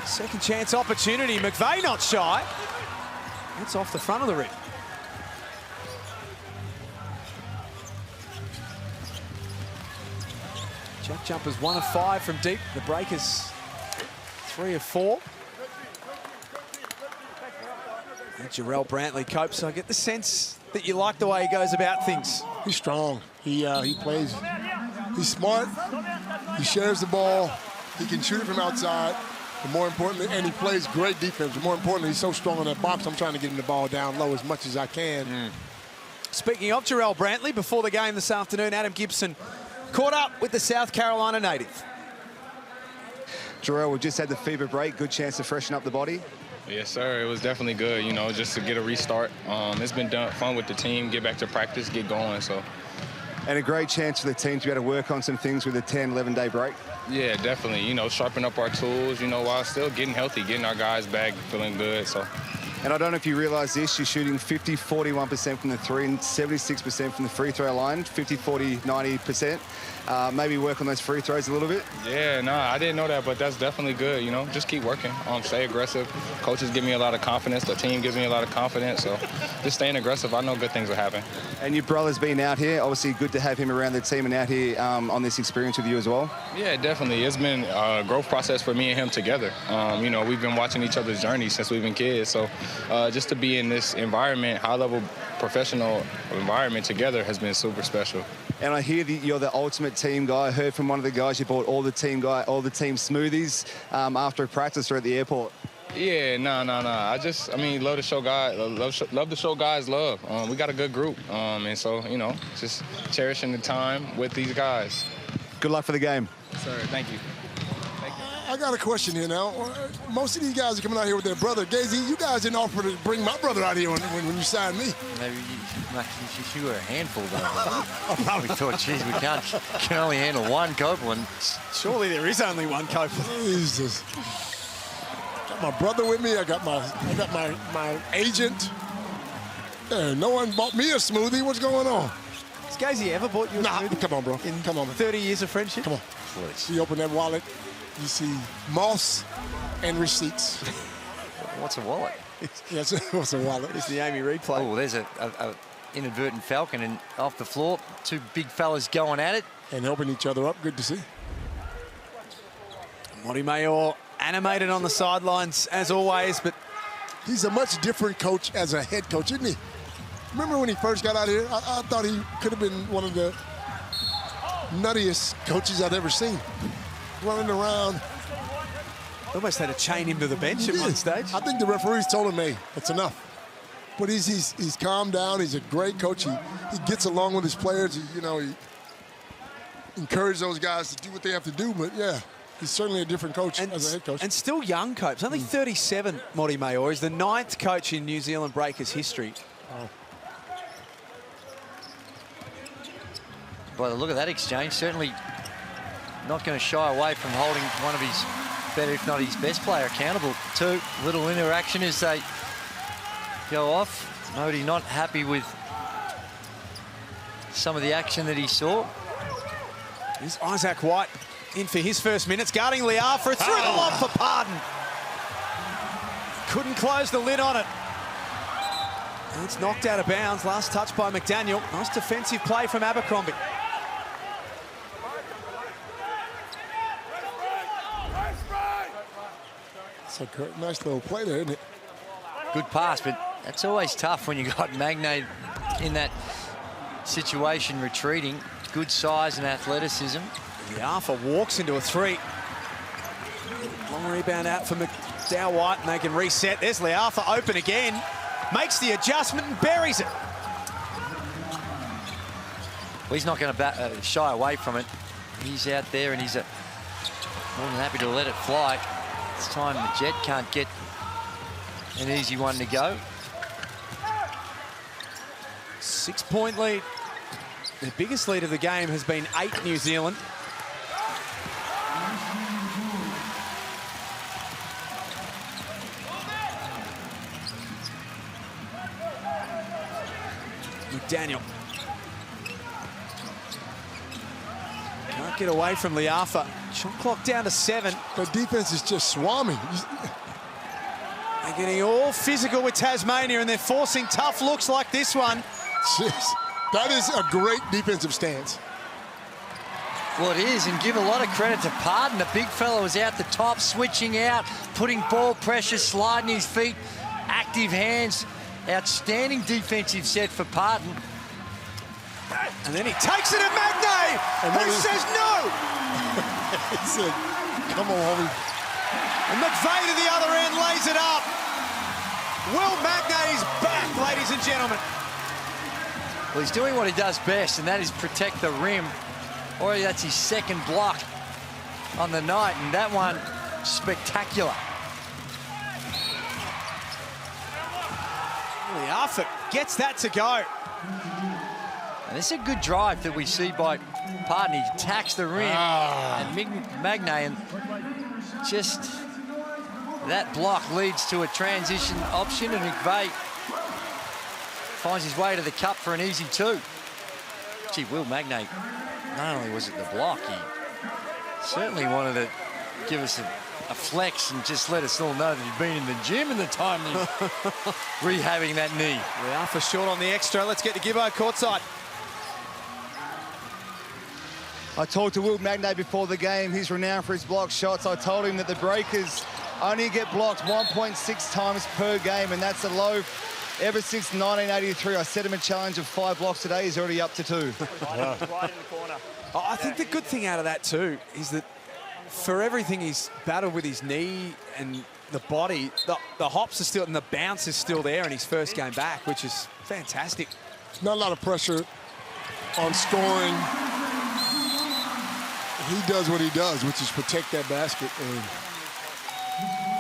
Second chance opportunity. McVeigh not shy. It's off the front of the rim. JackJumpers 1 of 5 from deep. The Breakers 3 of 4. And Jarrell Brantley copes. I get the sense that you like the way he goes about things. He's strong. He plays. He's smart. He shares the ball. He can shoot it from outside. And more importantly, and he plays great defense. But more importantly, he's so strong on that box, I'm trying to get him the ball down low as much as I can. Speaking of Jarrell Brantley, before the game this afternoon, Adam Gibson caught up with the South Carolina native. Jarrell, we just had the FIBA break. Good chance to freshen up the body. Yes, sir. It was definitely good, you know, just to get a restart. It's been fun with the team, get back to practice, get going, so. And a great chance for the team to be able to work on some things with a 10, 11-day break. Yeah, definitely. You know, sharpen up our tools, you know, while still getting healthy, getting our guys back, feeling good, so. And I don't know if you realise this, she's shooting 50, 41% from the 3 and 76% from the free throw line, 50, 40, 90%. Maybe work on those free throws a little bit. Yeah, no, I didn't know that, but that's definitely good. You know, just keep working. Stay aggressive. Coaches give me a lot of confidence. The team gives me a lot of confidence. So just staying aggressive, I know good things will happen. And your brother's been out here. Obviously, good to have him around the team and out here on this experience with you as well. Yeah, definitely. It's been a growth process for me and him together. You know, we've been watching each other's journey since we've been kids. So just to be in this environment, high-level professional environment together has been super special. And I hear that you're the ultimate team guy. I heard from one of the guys you bought all the team smoothies after practice or at the airport. Yeah, no. I mean, love to show guys, love to show guys love. We got a good group, and so you know, just cherishing the time with these guys. Good luck for the game. Sir, thank you. I got a question here now. Most of these guys are coming out here with their brother. Gazy, you guys didn't offer to bring my brother out here when you signed me. Maybe you were a handful, though. I probably thought, geez, we can only handle one Copeland. Surely there is only one Copeland. Jesus. Got my brother with me. I got my agent. No one bought me a smoothie. What's going on? Has Gazy ever bought you a smoothie? Come on, bro. Come on, man. 30 years of friendship? Come on. You open that wallet. You see moss and receipts. What's a wallet? Yes, what's a wallet? It's the Amy replay. Oh, there's a inadvertent falcon and off the floor. Two big fellas going at it. And helping each other up. Good to see. Monty Mayor animated on the sidelines as always, but he's a much different coach as a head coach, isn't he? Remember when he first got out here? I thought he could have been one of the nuttiest coaches I'd ever seen. Running around. Almost had to chain him to the bench at one stage. I think the referees told him, hey, that's enough. But he's calmed down. He's a great coach. He gets along with his players. He encourages those guys to do what they have to do. But, yeah, he's certainly a different coach as a head coach. And still young coach. Only 37, Monty Mayor. He's the 9th coach in New Zealand Breakers history. Oh. By the look of that exchange, certainly not going to shy away from holding one of his better, if not his best player, accountable. Two little interaction as they go off. Nobody not happy with some of the action that he saw. Here's Isaac White in for his first minutes, guarding Liafa through the lob for Pardon. Couldn't close the lid on it. And it's knocked out of bounds. Last touch by McDaniel. Nice defensive play from Abercrombie. It's a nice little play there, isn't it? Good pass, but that's always tough when you got Magnay in that situation retreating. Good size and athleticism. Liafa walks into a three. Long rebound out for McDowell White, and they can reset. There's Liafa open again. Makes the adjustment and buries it. Well, he's not going to shy away from it. He's out there and he's more than happy to let it fly. This time the Jet can't get an easy one to go. 6-point lead. The biggest lead of the game has been 8 New Zealand. McDaniel. Can't get away from Liafa. Shot clock down to 7. The defense is just swarming. They're getting all physical with Tasmania, and they're forcing tough looks like this one. Jeez, that is a great defensive stance. Well, it is, and give a lot of credit to Pardon. The big fella was out the top, switching out, putting ball pressure, sliding his feet, active hands. Outstanding defensive set for Pardon. And then he takes it at Magnay, who says no. He said, come on, homie. And McVeigh to the other end lays it up. Will Magnay is back, ladies and gentlemen. Well, he's doing what he does best, and that is protect the rim. Already that's his second block on the night, and that one spectacular. Liafa gets that to go. And this is a good drive that we see by Pardon. He attacks the rim and Magnay, and just That block leads to a transition option, and McVeigh finds his way to the cup for an easy 2. Gee, Will Magnay, not only was it the block, he certainly wanted to give us a flex and just let us all know that he'd been in the gym in the time he's rehabbing that knee. We are for short on the extra. Let's get to Gibbo courtside. I talked to Will Magnay before the game. He's renowned for his block shots. I told him that the Breakers only get blocked 1.6 times per game, and that's a low ever since 1983. I set him a challenge of 5 blocks today. He's already up to 2. Right in the corner. I think the good thing out of that too is that for everything he's battled with his knee and the body, the hops are still and the bounce is still there in his first game back, which is fantastic. Not a lot of pressure on scoring. He does what he does, which is protect that basket. And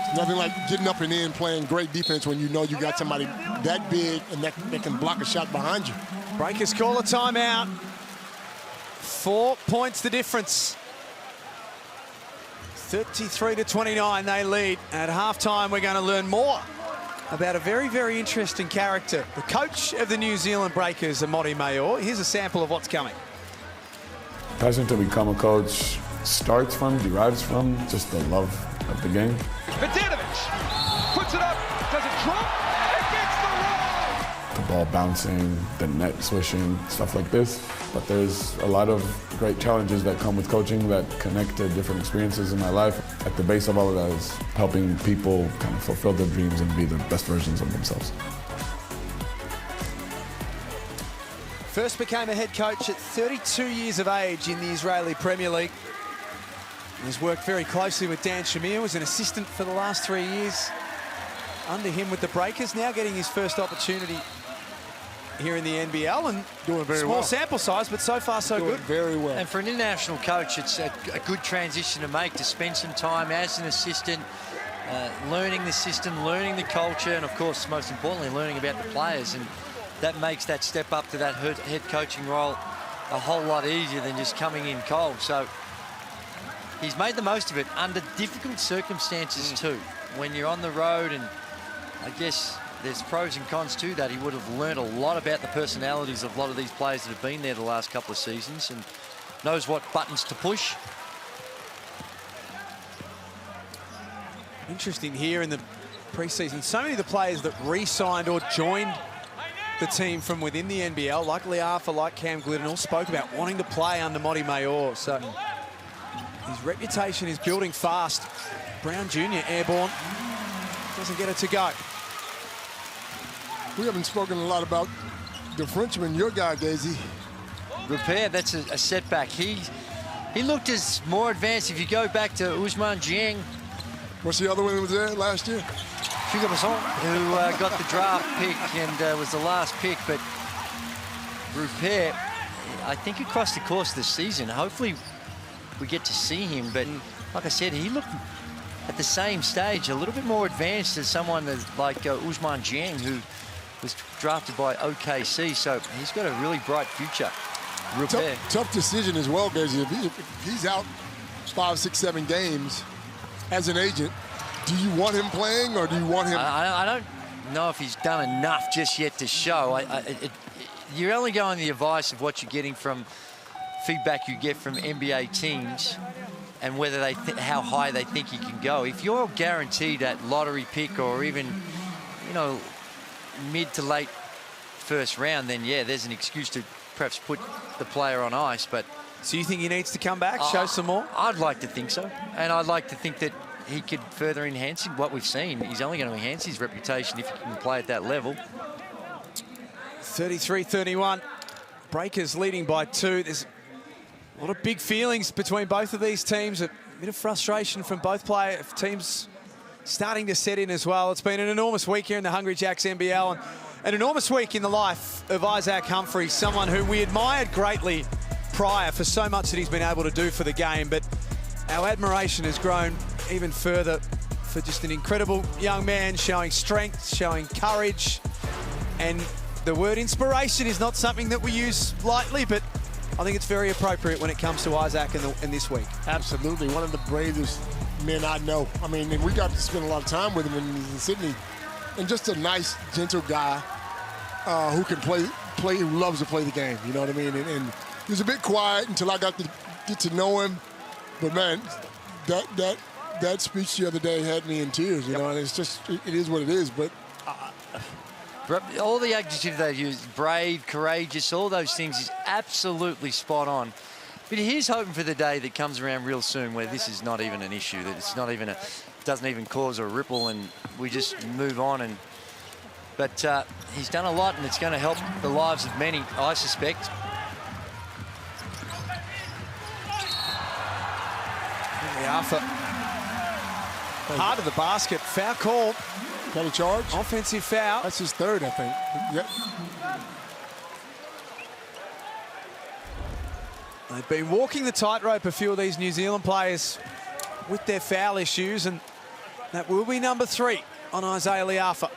it's nothing like getting up and in, playing great defense when you know you got somebody that big and that can block a shot behind you. Breakers call a timeout. 4 points the difference. 33-29 they lead. At halftime, we're going to learn more about a very, very interesting character. The coach of the New Zealand Breakers, Amodi Mayor. Here's a sample of what's coming. Passion to become a coach derives from just the love of the game. Bogdanovic puts it up, does it drop? It gets the roll! The ball bouncing, the net swishing, stuff like this. But there's a lot of great challenges that come with coaching that connect to different experiences in my life. At the base of all of that is helping people kind of fulfill their dreams and be the best versions of themselves. First became a head coach at 32 years of age in the Israeli Premier League. He's worked very closely with Dan Shamir, was an assistant for the last 3 years under him with the Breakers, now getting his first opportunity here in the NBL and doing very small well. Sample size, but so far so good. Very well. And for an international coach, it's a good transition to make, to spend some time as an assistant, learning the system, learning the culture, and of course, most importantly, learning about the players. And that makes that step up to that head coaching role a whole lot easier than just coming in cold. So he's made the most of it under difficult circumstances too. When you're on the road, and I guess there's pros and cons to that. He would have learned a lot about the personalities of a lot of these players that have been there the last couple of seasons and knows what buttons to push. Interesting here in the preseason. So many of the players that re-signed or joined the team from within the NBL, like Liafa, like Cam Glidden, all spoke about wanting to play under Modi Mayor. So his reputation is building fast. Brown Jr. airborne, doesn't get it to go. We haven't spoken a lot about the Frenchman, your guy, Gazy. Repair, that's a setback. He looked as more advanced. If you go back to Ousmane Dieng. What's the other one that was there last year? Hugo Masson, who got the draft pick and was the last pick, but Repair, I think across the course of the season, hopefully we get to see him, but like I said, he looked at the same stage, a little bit more advanced as someone like Ousmane Dieng, who was drafted by OKC, so he's got a really bright future. Repair. Tough decision as well, Gazy. If he's out 5, 6, 7 games as an agent, do you want him playing or do you want him? I don't know if he's done enough just yet to show. You're only going the advice of what you're getting from feedback you get from NBA teams and whether they how high they think he can go. If you're guaranteed that lottery pick or even, you know, mid to late first round, then yeah, there's an excuse to perhaps put the player on ice. But so you think he needs to come back, show some more? I'd like to think so, and I'd like to think that he could further enhance what we've seen. He's only going to enhance his reputation if he can play at that level. 33-31. Breakers leading by 2. There's a lot of big feelings between both of these teams. A bit of frustration from both teams starting to set in as well. It's been an enormous week here in the Hungry Jacks NBL, and an enormous week in the life of Isaac Humphries, someone who we admired greatly prior for so much that he's been able to do for the game. But our admiration has grown even further for just an incredible young man, showing strength, showing courage. And the word inspiration is not something that we use lightly, but I think it's very appropriate when it comes to Isaac in this week. Absolutely. One of the bravest men I know. I mean, and we got to spend a lot of time with him when he was in Sydney. And just a nice, gentle guy who can play, who loves to play the game. You know what I mean? And he was a bit quiet until I got to get to know him. But man, that speech the other day had me in tears. You know, and it's just it is what it is. But all the adjectives they use, brave, courageous, all those things is absolutely spot on. But he's hoping for the day that comes around real soon where this is not even an issue, that it's not even doesn't even cause a ripple, and we just move on. But he's done a lot, and it's going to help the lives of many, I suspect. Arthur. Hard of the basket. Foul called. Got a charge? Offensive foul. That's his third, I think. Yep. They've been walking the tightrope, a few of these New Zealand players, with their foul issues, and that will be number 3 on Isaiah Liafa.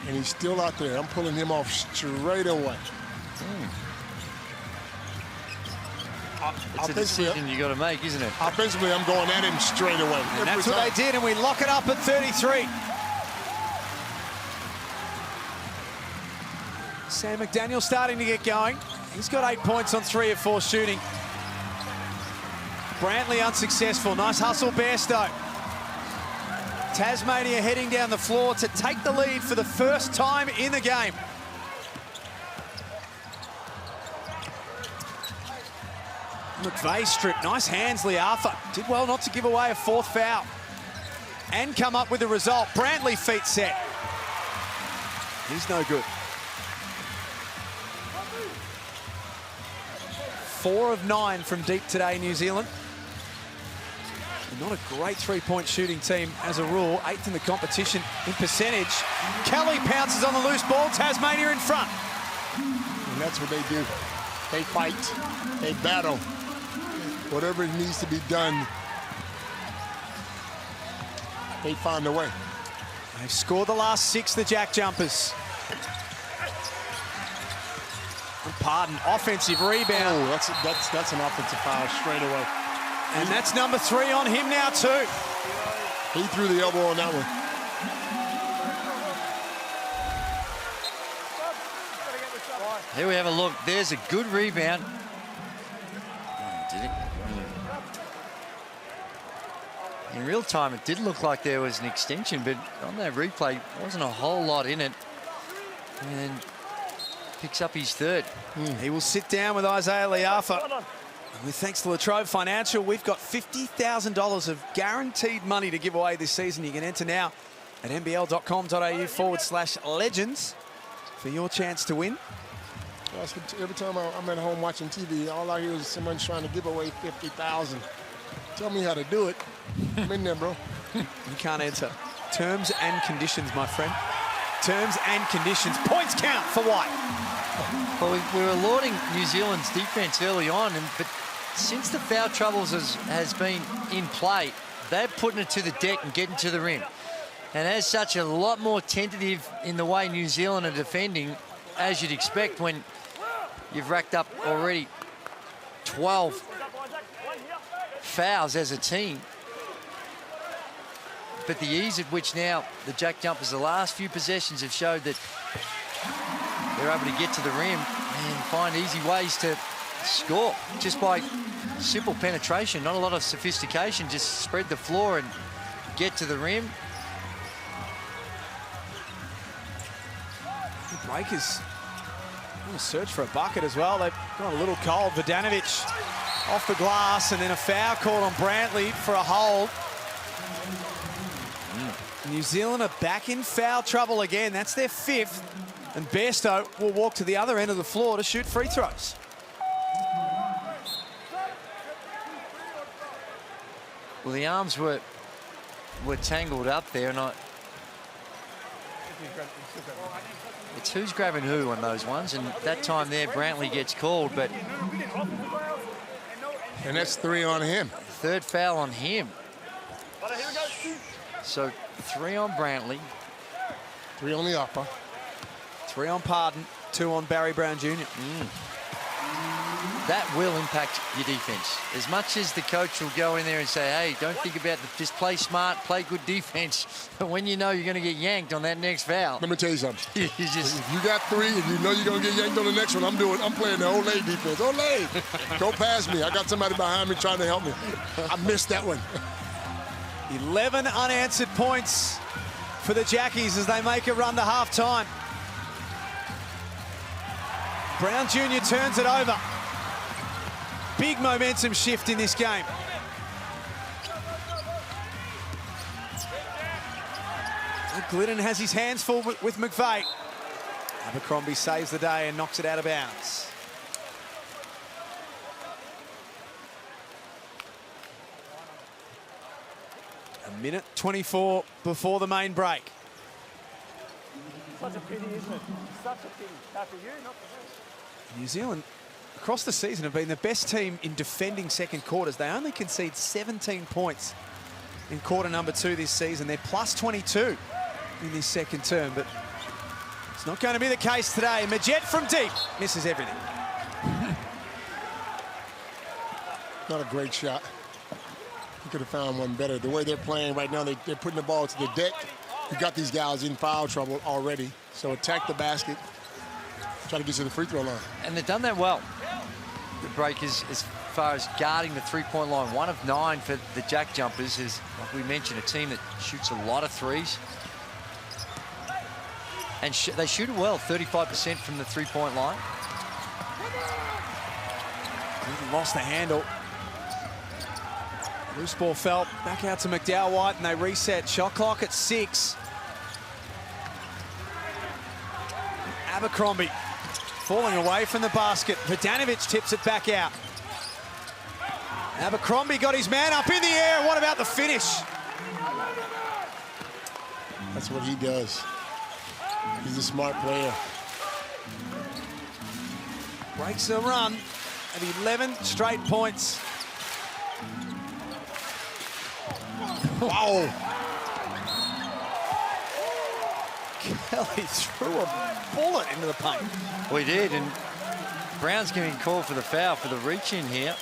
And he's still out there. I'm pulling him off straight away. It's a decision you got to make, isn't it? Offensively, I'm going at him straight away. And that's what they did, and we lock it up at 33. Sam McDaniel starting to get going. He's got 8 points on 3 of 4 shooting. Brantley unsuccessful. Nice hustle, Bairstow. Tasmania heading down the floor to take the lead for the first time in the game. McVeigh strip, nice hands, Liafa. Did well not to give away a 4th foul. And come up with a result. Brantley feet set. He's no good. 4 of 9 from deep today, New Zealand. Not a great 3-point shooting team as a rule. 8th in the competition in percentage. Kelly pounces on the loose ball. Tasmania in front. And that's what they do. They fight. They battle. Whatever needs to be done, they find a way. They've scored the last 6, the JackJumpers. Pardon, offensive rebound. Oh, that's an offensive foul straight away. And that's number 3 on him now too. He threw the elbow on that one. Here we have a look. There's a good rebound. Did it? In real time, it did look like there was an extension, but on that replay, wasn't a whole lot in it. And picks up his 3rd. He will sit down with Isaiah Liafa. With thanks to Latrobe Financial, we've got $50,000 of guaranteed money to give away this season. You can enter now at nbl.com.au/legends for your chance to win. Every time I'm at home watching TV, all I hear is someone trying to give away $50,000. Tell me how to do it. I'm in there, bro. You can't enter. Terms and conditions, my friend. Terms and conditions. Points count for White. Well, we were lauding New Zealand's defence early on, but since the foul troubles has been in play, they're putting it to the deck and getting to the rim. And as such, a lot more tentative in the way New Zealand are defending, as you'd expect when you've racked up already 12 fouls as a team. But the ease at which now the JackJumpers, the last few possessions, have showed that they're able to get to the rim and find easy ways to score just by simple penetration, not a lot of sophistication, just spread the floor and get to the rim. The Breakers want to search for a bucket as well. They've got a little cold. Vodanovic off the glass, and then a foul called on Brantley for a hold. New Zealand are back in foul trouble again. That's their 5th. And Bairstow will walk to the other end of the floor to shoot free throws. Well, the arms were tangled up there, and it's who's grabbing who on those ones, and that time there Brantley gets called, but and that's 3 on him. 3rd foul on him. So 3 on Brantley, 3 on the upper, 3 on Pardon, 2 on Barry Brown Jr. that will impact your defense. As much as the coach will go in there and say, hey, don't think about just play smart, play good defense. But when you know you're going to get yanked on that next foul. Let me tell you something. You just... If you got 3 and you know you're going to get yanked on the next one, I'm playing the Olay defense. Olay, go past me. I got somebody behind me trying to help me. I missed that one. 11 unanswered points for the Jackies as they make a run to half-time. Brown Jr. turns it over. Big momentum shift in this game. Glidden has his hands full with McVeigh. Abercrombie saves the day and knocks it out of bounds. A minute 24 before the main break. Such a pity, isn't it? Such a pity. Not for you, not for me. New Zealand, across the season, have been the best team in defending second quarters. They only concede 17 points in quarter number 2 this season. They're plus 22 in this second term, but it's not going to be the case today. Majet from deep misses everything. Not a great shot. You could have found one better. The way they're playing right now, they're putting the ball to the deck. You got these guys in foul trouble already. So attack the basket. Try to get to the free throw line. And they've done that well. The Breakers, as far as guarding the three-point line, 1 of 9 for the JackJumpers is, like we mentioned, a team that shoots a lot of threes. And they shoot it well, 35% from the three-point line. Lost the handle. Loose ball fell back out to McDowell White, and they reset. Shot clock at 6. Abercrombie falling away from the basket. Vodanovic tips it back out. Abercrombie got his man up in the air. What about the finish? That's what he does. He's a smart player. Breaks the run at 11 straight points. Wow. Kelly threw a bullet into the paint. We did, and Brown's getting called for the foul for the reach in here.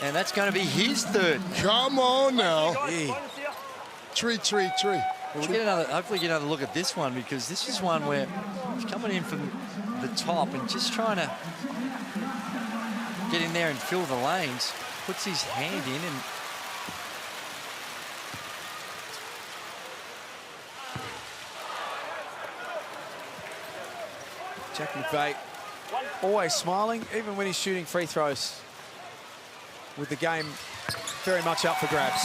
And that's going to be his 3rd. Come on now. Yeah. Tree. We'll get another, hopefully get another look at this one, because this is one where he's coming in from the top and just trying to get in there and fill the lanes. Puts his hand in and Jack McVeigh always smiling, even when he's shooting free throws, with the game very much up for grabs.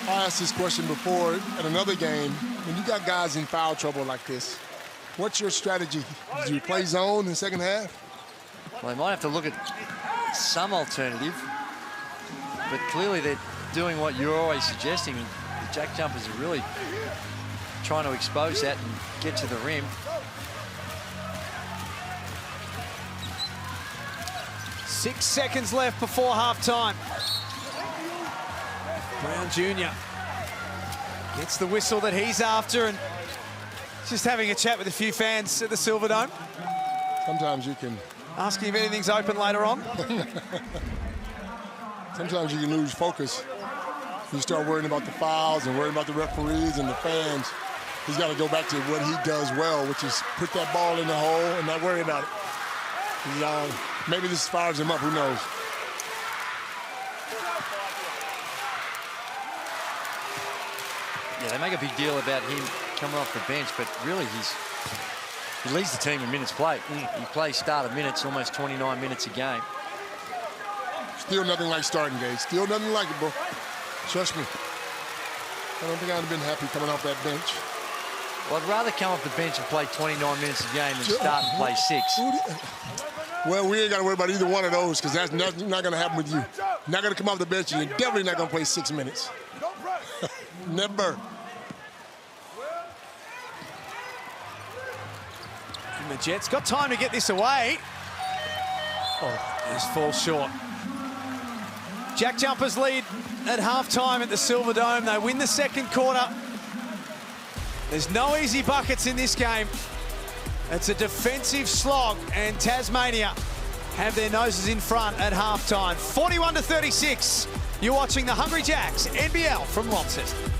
I asked this question before at another game. When you got guys in foul trouble like this, what's your strategy? Do you play zone in the second half? well, they might have to look at some alternative, but clearly they're doing what you're always suggesting. The JackJumpers are really trying to expose that and get to the rim. 6 seconds left before halftime. Brown Jr. gets the whistle that he's after, and just having a chat with a few fans at the Silverdome. Sometimes you can... Asking if anything's open later on. Sometimes you can lose focus. You start worrying about the fouls and worrying about the referees and the fans. He's got to go back to what he does well, which is put that ball in the hole and not worry about it. Maybe this fires him up, who knows? Yeah, they make a big deal about him coming off the bench, but really he leads the team in minutes played. He plays starter minutes, almost 29 minutes a game. Still nothing like starting, Gage. Still nothing like it, bro. Trust me. I don't think I'd have been happy coming off that bench. Well, I'd rather come off the bench and play 29 minutes a game than start and play 6. Well, we ain't got to worry about either one of those, because that's not going to happen with you. Not going to come off the bench, and you're definitely not going to play 6 minutes. Never. And the Jets got time to get this away. Oh, this falls short. JackJumpers lead at halftime at the Silverdome. They win the second quarter. There's no easy buckets in this game. It's a defensive slog, and Tasmania have their noses in front at halftime. 41-36. You're watching the Hungry Jacks NBL from Launceston.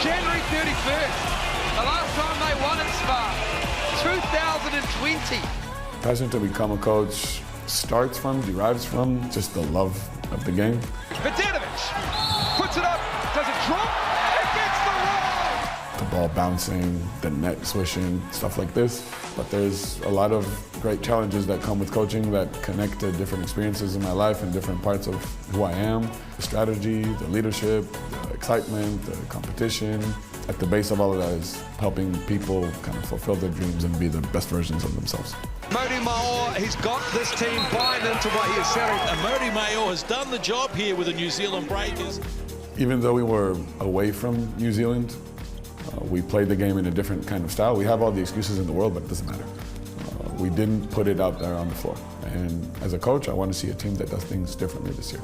January 31st, the last time they won at Spa, 2020. Passion to become a coach derives from just the love of the game. Vidanovic puts it up, does it drop? It gets the roll! The ball bouncing, the net swishing, stuff like this. But there's a lot of great challenges that come with coaching that connect to different experiences in my life and different parts of who I am. The strategy, the leadership, the excitement, the competition. At the base of all of that is helping people kind of fulfill their dreams and be the best versions of themselves. Mody Maor, he's got this team buying into what he is selling. And Mody Maor has done the job here with the New Zealand Breakers. Even though we were away from New Zealand, we played the game in a different kind of style. We have all the excuses in the world, but it doesn't matter. We didn't put it out there on the floor. And as a coach, I want to see a team that does things differently this year.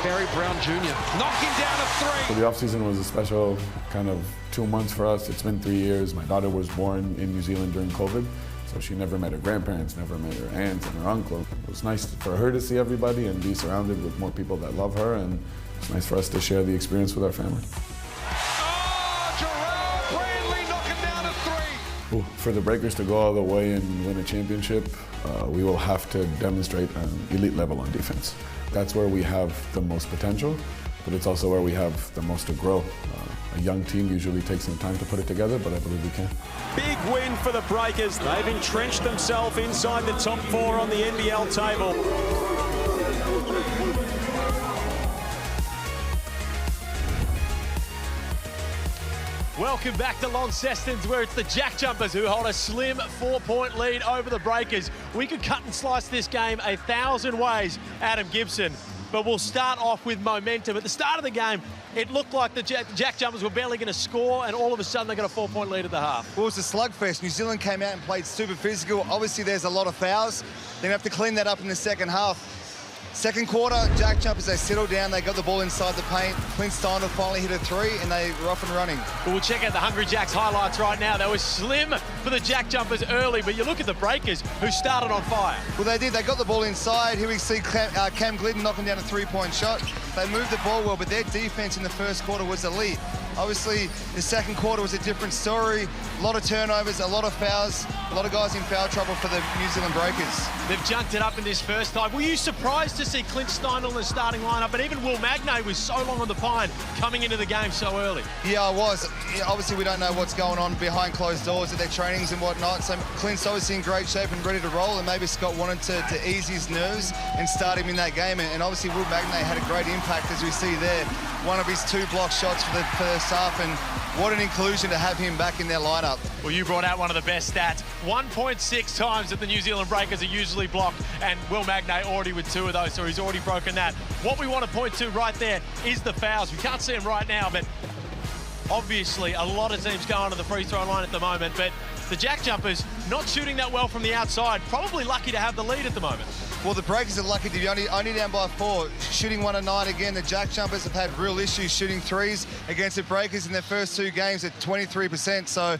Barry Brown Jr. knocking down a three. So the offseason was a special kind of 2 months for us. It's been 3 years. My daughter was born in New Zealand during COVID, so she never met her grandparents, never met her aunts and her uncle. It was nice for her to see everybody and be surrounded with more people that love her, and it's nice for us to share the experience with our family. For the Breakers to go all the way and win a championship, we will have to demonstrate an elite level on defense. That's where we have the most potential, but it's also where we have the most to grow. A young team usually takes some time to put it together, but I believe we can. Big win for the Breakers. They've entrenched themselves inside the top 4 on the NBL table. Welcome back to Launcestons, where it's the JackJumpers who hold a slim 4-point lead over the Breakers. We could cut and slice this game 1,000 ways, Adam Gibson, but we'll start off with momentum. At the start of the game, it looked like the JackJumpers were barely going to score, and all of a sudden they got a 4-point lead at the half. Well, it was a slugfest. New Zealand came out and played super physical. Obviously, there's a lot of fouls. They're going to have to clean that up in the second half. Second quarter, JackJumpers, they settled down, they got the ball inside the paint. Clint Steiner finally hit a three, and they were off and running. Well, we'll check out the Hungry Jacks highlights right now. They were slim for the JackJumpers early, but you look at the Breakers, who started on fire. Well, they did. They got the ball inside. Here we see Cam Glidden knocking down a three-point shot. They moved the ball well, but their defense in the first quarter was elite. Obviously, the second quarter was a different story. A lot of turnovers, a lot of fouls, a lot of guys in foul trouble for the New Zealand Breakers. They've junked it up in this first time. Were you surprised to see Clint Steiner in the starting lineup, and even Will Magnay was so long on the pine coming into the game so early? Yeah, I was. Yeah, obviously, we don't know what's going on behind closed doors at their trainings and whatnot. So Clint's obviously in great shape and ready to roll, and maybe Scott wanted to ease his nerves and start him in that game. And obviously, Will Magnay had a great impact, as we see there. One of his 2 block shots for the first half, and what an inclusion to have him back in their lineup. Well, you brought out one of the best stats. 1.6 times that the New Zealand Breakers are usually blocked, and Will Magnay already with 2 of those, so he's already broken that. What we want to point to right there is the fouls. We can't see them right now, but obviously a lot of teams going to the free throw line at the moment, but the JackJumpers not shooting that well from the outside, probably lucky to have the lead at the moment. Well, the Breakers are lucky to be only down by 4. Shooting 1 a night again. The JackJumpers have had real issues shooting threes against the Breakers in their first 2 games at 23%. So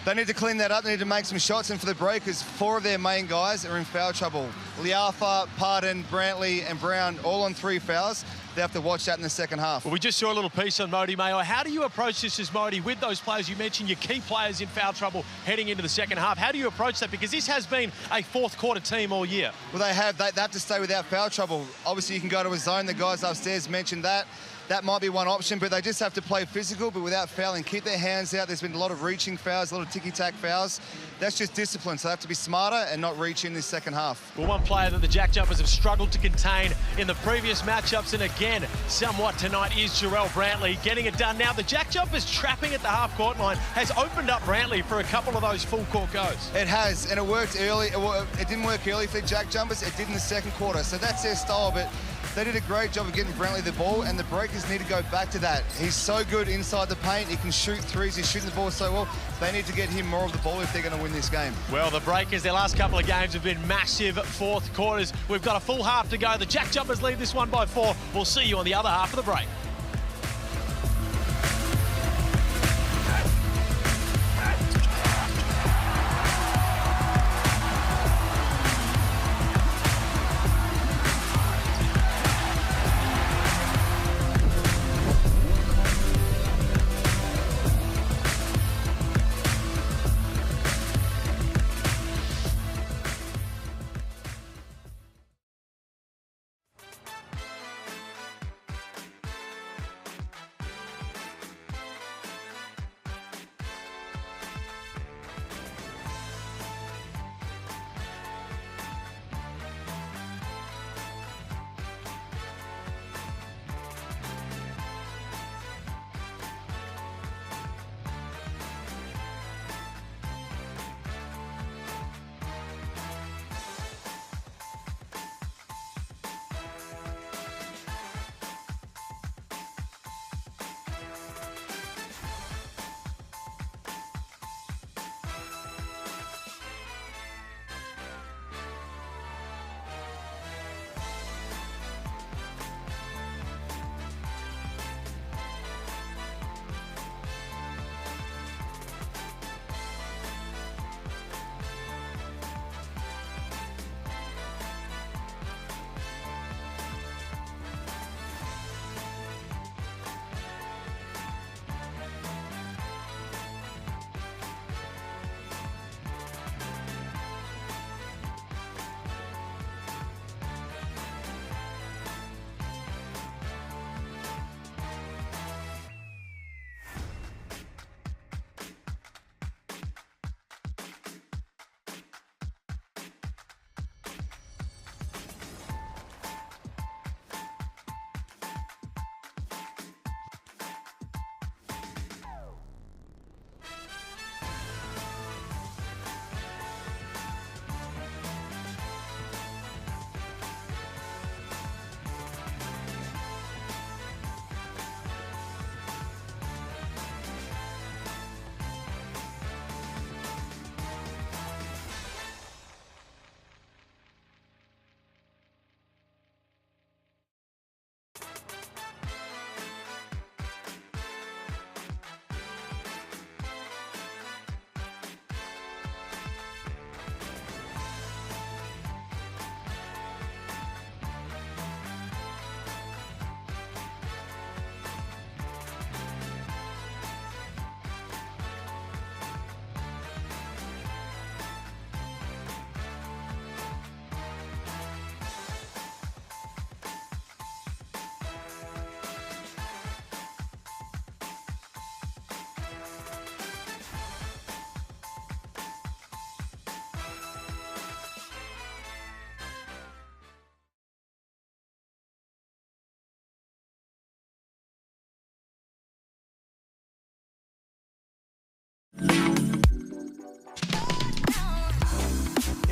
they need to clean that up. They need to make some shots. And for the Breakers, 4 of their main guys are in foul trouble. Liafa, Pardon, Brantley and Brown all on 3 fouls. They have to watch that in the second half. Well, we just saw a little piece on Modi Mayo. How do you approach this as Modi with those players? You mentioned your key players in foul trouble heading into the second half. How do you approach that? Because this has been a fourth quarter team all year. Well, they have to stay without foul trouble. Obviously, you can go to a zone. The guys upstairs mentioned that. That might be one option, but they just have to play physical, but without fouling. Keep their hands out. There's been a lot of reaching fouls, a lot of ticky-tack fouls. That's just discipline, so they have to be smarter and not reach in this second half. Well, one player that the JackJumpers have struggled to contain in the previous matchups, and again, somewhat tonight, is Jarrell Brantley getting it done. Now, the JackJumpers trapping at the half-court line has opened up Brantley for a couple of those full-court goes. It has, and it worked early. It didn't work early for the JackJumpers. It did in the second quarter, so that's their style, but they did a great job of getting Brantley the ball, and the Breakers need to go back to that. He's so good inside the paint. He can shoot threes. He's shooting the ball so well. They need to get him more of the ball if they're going to win this game. Well, the Breakers, their last couple of games have been massive fourth quarters. We've got a full half to go. The JackJumpers lead this one by 4. We'll see you on the other half of the break.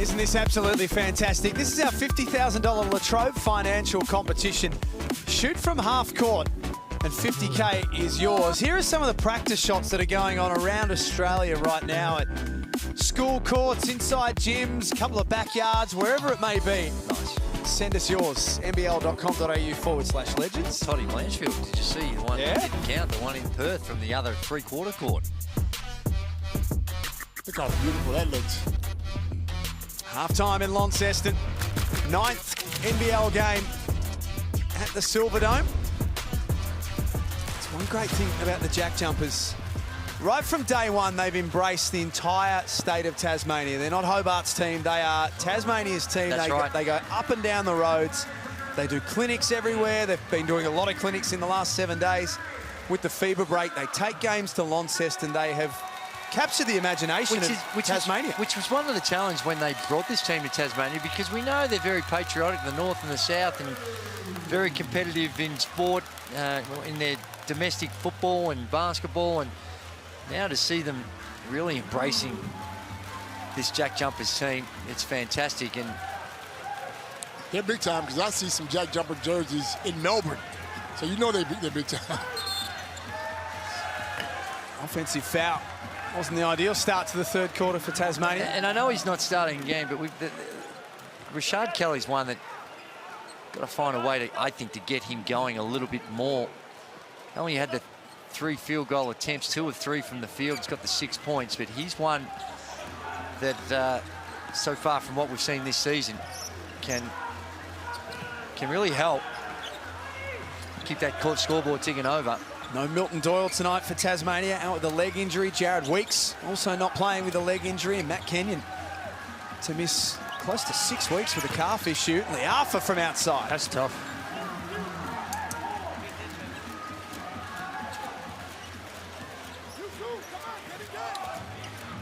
Isn't this absolutely fantastic? This is our $50,000 Latrobe financial competition. Shoot from half court and 50K is yours. Here are some of the practice shots that are going on around Australia right now at school courts, inside gyms, a couple of backyards, wherever it may be. Nice. Send us yours, nbl.com.au/legends. Toddy Blanchfield, did you see the one that didn't count, the one in Perth from the other three-quarter court? Look how beautiful that looks. Half-time in Launceston. 9th NBL game at the Silverdome. It's one great thing about the JackJumpers. Right from day one, they've embraced the entire state of Tasmania. They're not Hobart's team, they are Tasmania's team. They go up and down the roads. They do clinics everywhere. They've been doing a lot of clinics in the last 7 days. With the FIBA break, they take games to Launceston. They have captured the imagination of Tasmania. Which was one of the challenges when they brought this team to Tasmania, because we know they're very patriotic, the north and the south, and very competitive in sport, in their domestic football and basketball, and now to see them really embracing this JackJumpers team, it's fantastic. And they're big time, because I see some JackJumper jerseys in Melbourne, so you know they're big time. Offensive foul. Wasn't the ideal start to the third quarter for Tasmania. And I know he's not starting the game, but Rashad Kelly's one that got to find a way to, I think, to get him going a little bit more. Only had the 3 field goal attempts, 2 of 3 from the field. He's got the 6 points, but he's one that, so far from what we've seen this season, can really help keep that court scoreboard ticking over. No Milton Doyle tonight for Tasmania, out with a leg injury. Jared Weeks also not playing with a leg injury, and Matt Kenyon to miss close to 6 weeks with a calf issue. Liafa from outside. That's tough.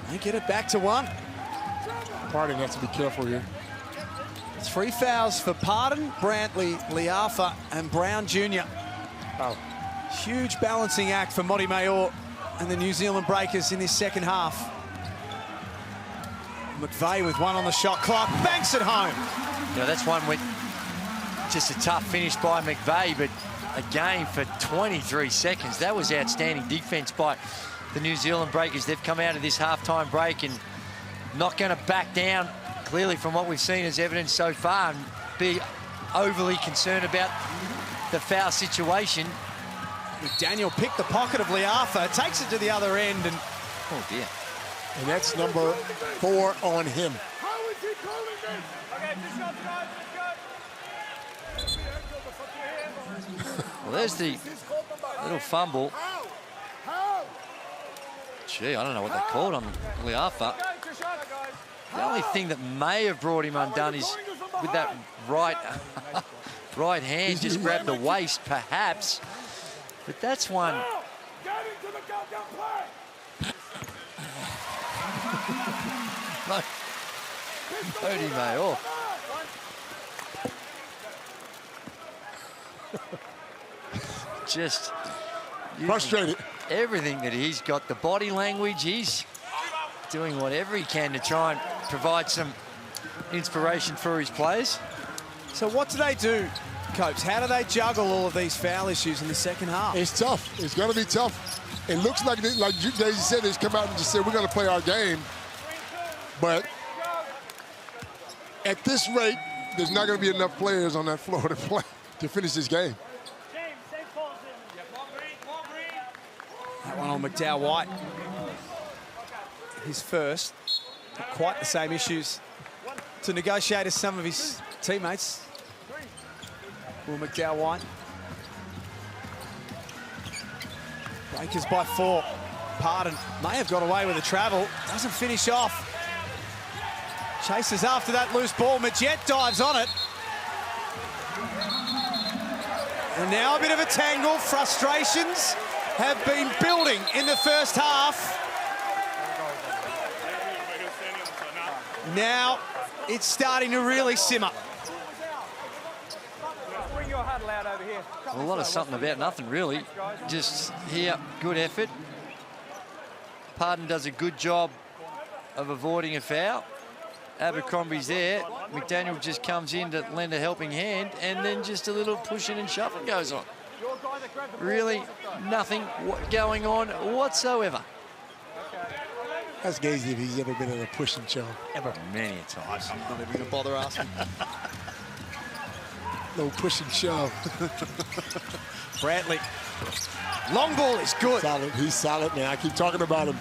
They get it back to 1. Pardon has to be careful here. 3 fouls for Pardon, Brantley, Liafa, and Brown Jr. Oh. Huge balancing act for Modi Mayor and the New Zealand Breakers in this second half. McVeigh with 1 on the shot clock, banks it home. You know, that's one with just a tough finish by McVeigh, but a game for 23 seconds. That was outstanding defense by the New Zealand Breakers. They've come out of this halftime break and not going to back down, clearly, from what we've seen as evidence so far, and be overly concerned about the foul situation. McDaniel picked the pocket of Liafa, takes it to the other end, and oh dear. And that's number 4 on him. Well, there's the little fumble. Gee, I don't know what they called on Liafa. The only thing that may have brought him undone is with that right hand, just grabbed the waist, perhaps. But that's one. Modi Mayor. Just frustrated. Everything that he's got, the body language, he's doing whatever he can to try and provide some inspiration for his players. So what do they do, Copes? How do they juggle all of these foul issues in the second half? It's tough. It's going to be tough. It looks like Daisy said, they've come out and just said, we're going to play our game. But at this rate, there's not going to be enough players on that floor to finish this game. That one on McDowell White. His first. Not quite the same issues to negotiate as some of his teammates. Will McDowell White. Breakers by 4. Pardon may have got away with a travel. Doesn't finish off. Chases after that loose ball. Majet dives on it. And now a bit of a tangle. Frustrations have been building in the first half. Now it's starting to really simmer. A lot of something about nothing, really. Just here, good effort. Pardon does a good job of avoiding a foul. Abercrombie's there. McDaniel just comes in to lend a helping hand, and then just a little pushing and shoving goes on. Really nothing going on whatsoever. That's Gazy if he's ever been in a push and shove. Ever. Many times. I'm not even going to bother asking. No push and shove. Brantley. Long ball is good. Solid. He's solid, man. I keep talking about him.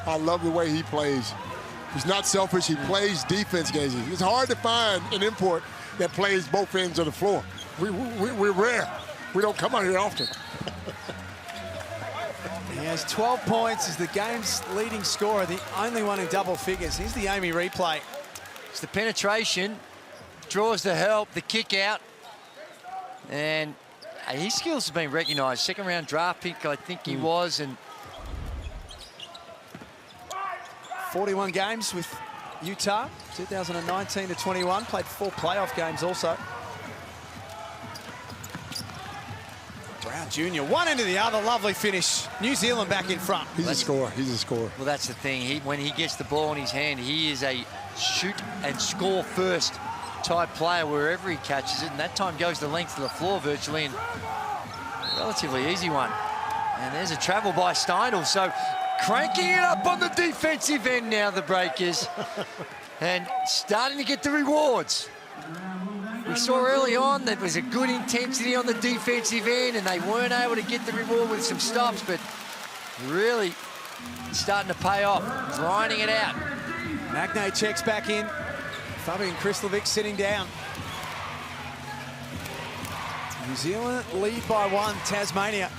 I love the way he plays. He's not selfish. He plays defense, Gazy. It's hard to find an import that plays both ends of the floor. We're rare. We don't come out here often. He has 12 points as the game's leading scorer, the only one in double figures. Here's the Amy replay. It's the penetration, draws the help, the kick out, and his skills have been recognised. Second round draft pick, I think he was, and 41 games with Utah, 2019 to 21. Played 4 playoff games also. Brown Jr., one into the other, lovely finish. New Zealand back in front. He's a scorer, he's a scorer. Well, that's the thing. When he gets the ball in his hand, he is a shoot and score first type player wherever he catches it, and that time goes the length of the floor virtually, and relatively easy one. And there's a travel by Steindl, so cranking it up on the defensive end now, the Breakers, and starting to get the rewards. We saw early on that was a good intensity on the defensive end, and they weren't able to get the reward with some stops, but really starting to pay off, grinding it out. Magnay checks back in. Fabian Krislovic sitting down. New Zealand lead by 1, Tasmania.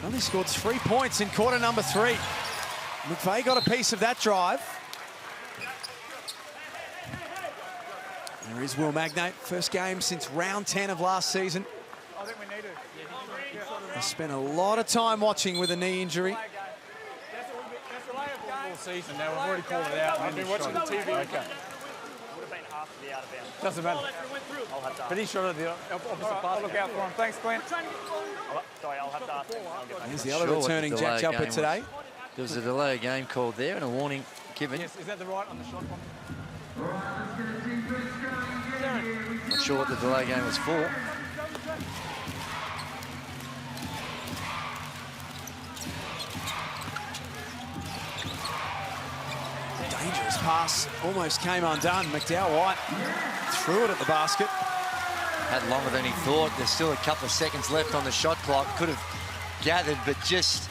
Only scored 3 points in quarter number 3. McVeigh got a piece of that drive. There is Will Magnay, first game since round 10 of last season. I think we need to. He spent a lot of time watching with a knee injury. All season now, we've already called it out. I've been watching the TV. Okay. Would have been half of the out of bounds. Doesn't matter. I'll have to ask. But he shot at the opposite pass. I'll look out for him. Thanks, Glenn. Sorry, I'll have to ask. I'll get back. Here's the other returning Jack Jumper today. There was a delay game called there and a warning given. Yes, is that the right on the shot clock? Not sure what the delay game was for. Dangerous pass, almost came undone. McDowell White threw it at the basket. Had longer than he thought. There's still a couple of seconds left on the shot clock. Could have gathered, but just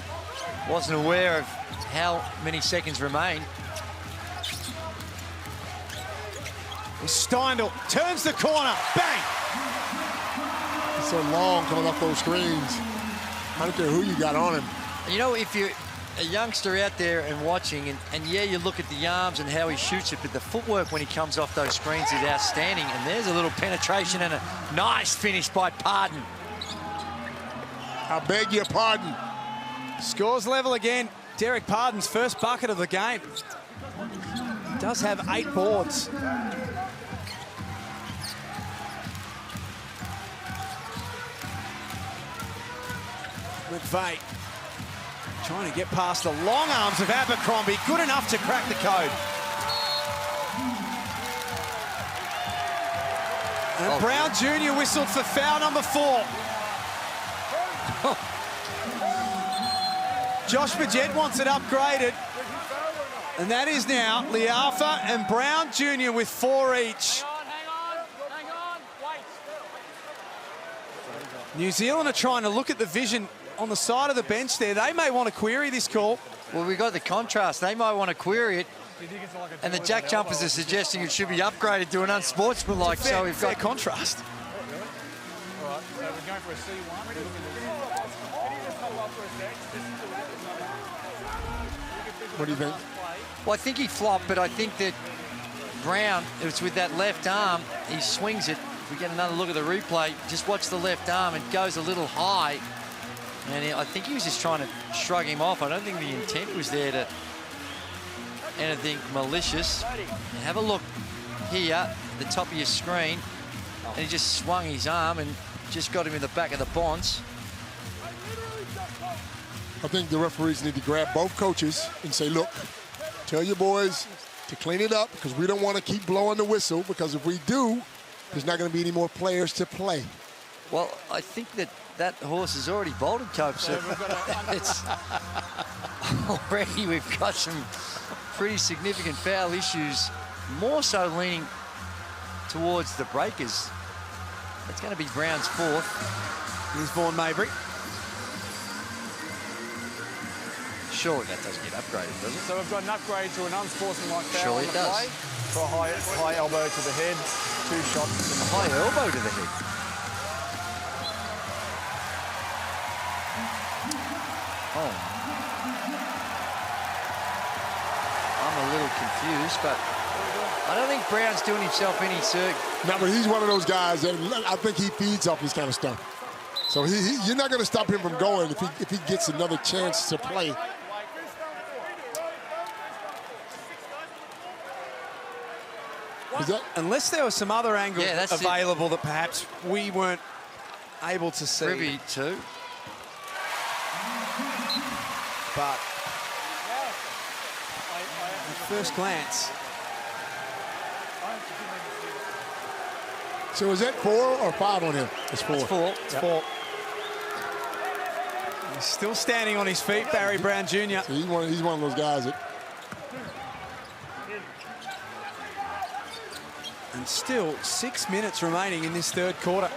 wasn't aware of how many seconds remain. Steindl turns the corner, bang! It's so long coming off those screens. I don't care who you got on him. You know, if you're a youngster out there and watching, and yeah, you look at the arms and how he shoots it, but the footwork when he comes off those screens is outstanding. And there's a little penetration and a nice finish by Pardon. I beg your pardon. Scores level again. Derek Pardon's first bucket of the game. Does have 8 boards. McVeigh trying to get past the long arms of Abercrombie. Good enough to crack the code. And Brown Jr. whistled for foul number 4. Josh Paget wants it upgraded. And that is now Liafa and Brown Jr. with 4 each. Hang on, wait. New Zealand are trying to look at the vision on the side of the bench there. They may want to query this call. Well, we got the contrast. They might want to query it. And the Jack Jumpers are suggesting it should be upgraded to an unsportsmanlike. Fair, so we've got contrast. All right, so we're going for a C1. What do you think? Well, I think he flopped, but I think that Brown, it's with that left arm, he swings it. If we get another look at the replay, just watch the left arm. It goes a little high. And I think he was just trying to shrug him off. I don't think the intent was there to anything malicious. And have a look here at the top of your screen. And he just swung his arm and just got him in the back of the bonds. I think the referees need to grab both coaches and say, look, tell your boys to clean it up because we don't want to keep blowing the whistle, because if we do, there's not going to be any more players to play. Well, I think that horse has already bolted, Cope. So it's already we've got some pretty significant foul issues, more so leaning towards the breakers. It's going to be Brown's fourth. Here's Vaughan Mabry. Surely that doesn't get upgraded, does it? So we've got an upgrade to an unsportsmanlike foul Surely on it the does. play for a high elbow to the head, 2 shots. A high elbow to the head. Oh. I'm a little confused, but I don't think Brown's doing himself any circ. No, but he's one of those guys that I think he feeds off this kind of stuff. So you're not going to stop him from going if he gets another chance to play. Unless there were some other angles Yeah, that's available that perhaps we weren't able to see. Privy to. But at first glance. So is that 4 or 5 on him? It's 4. It's 4. It's 4. He's still standing on his feet, Barry Brown Jr. So he's one of those guys that... And still 6 minutes remaining in this third quarter.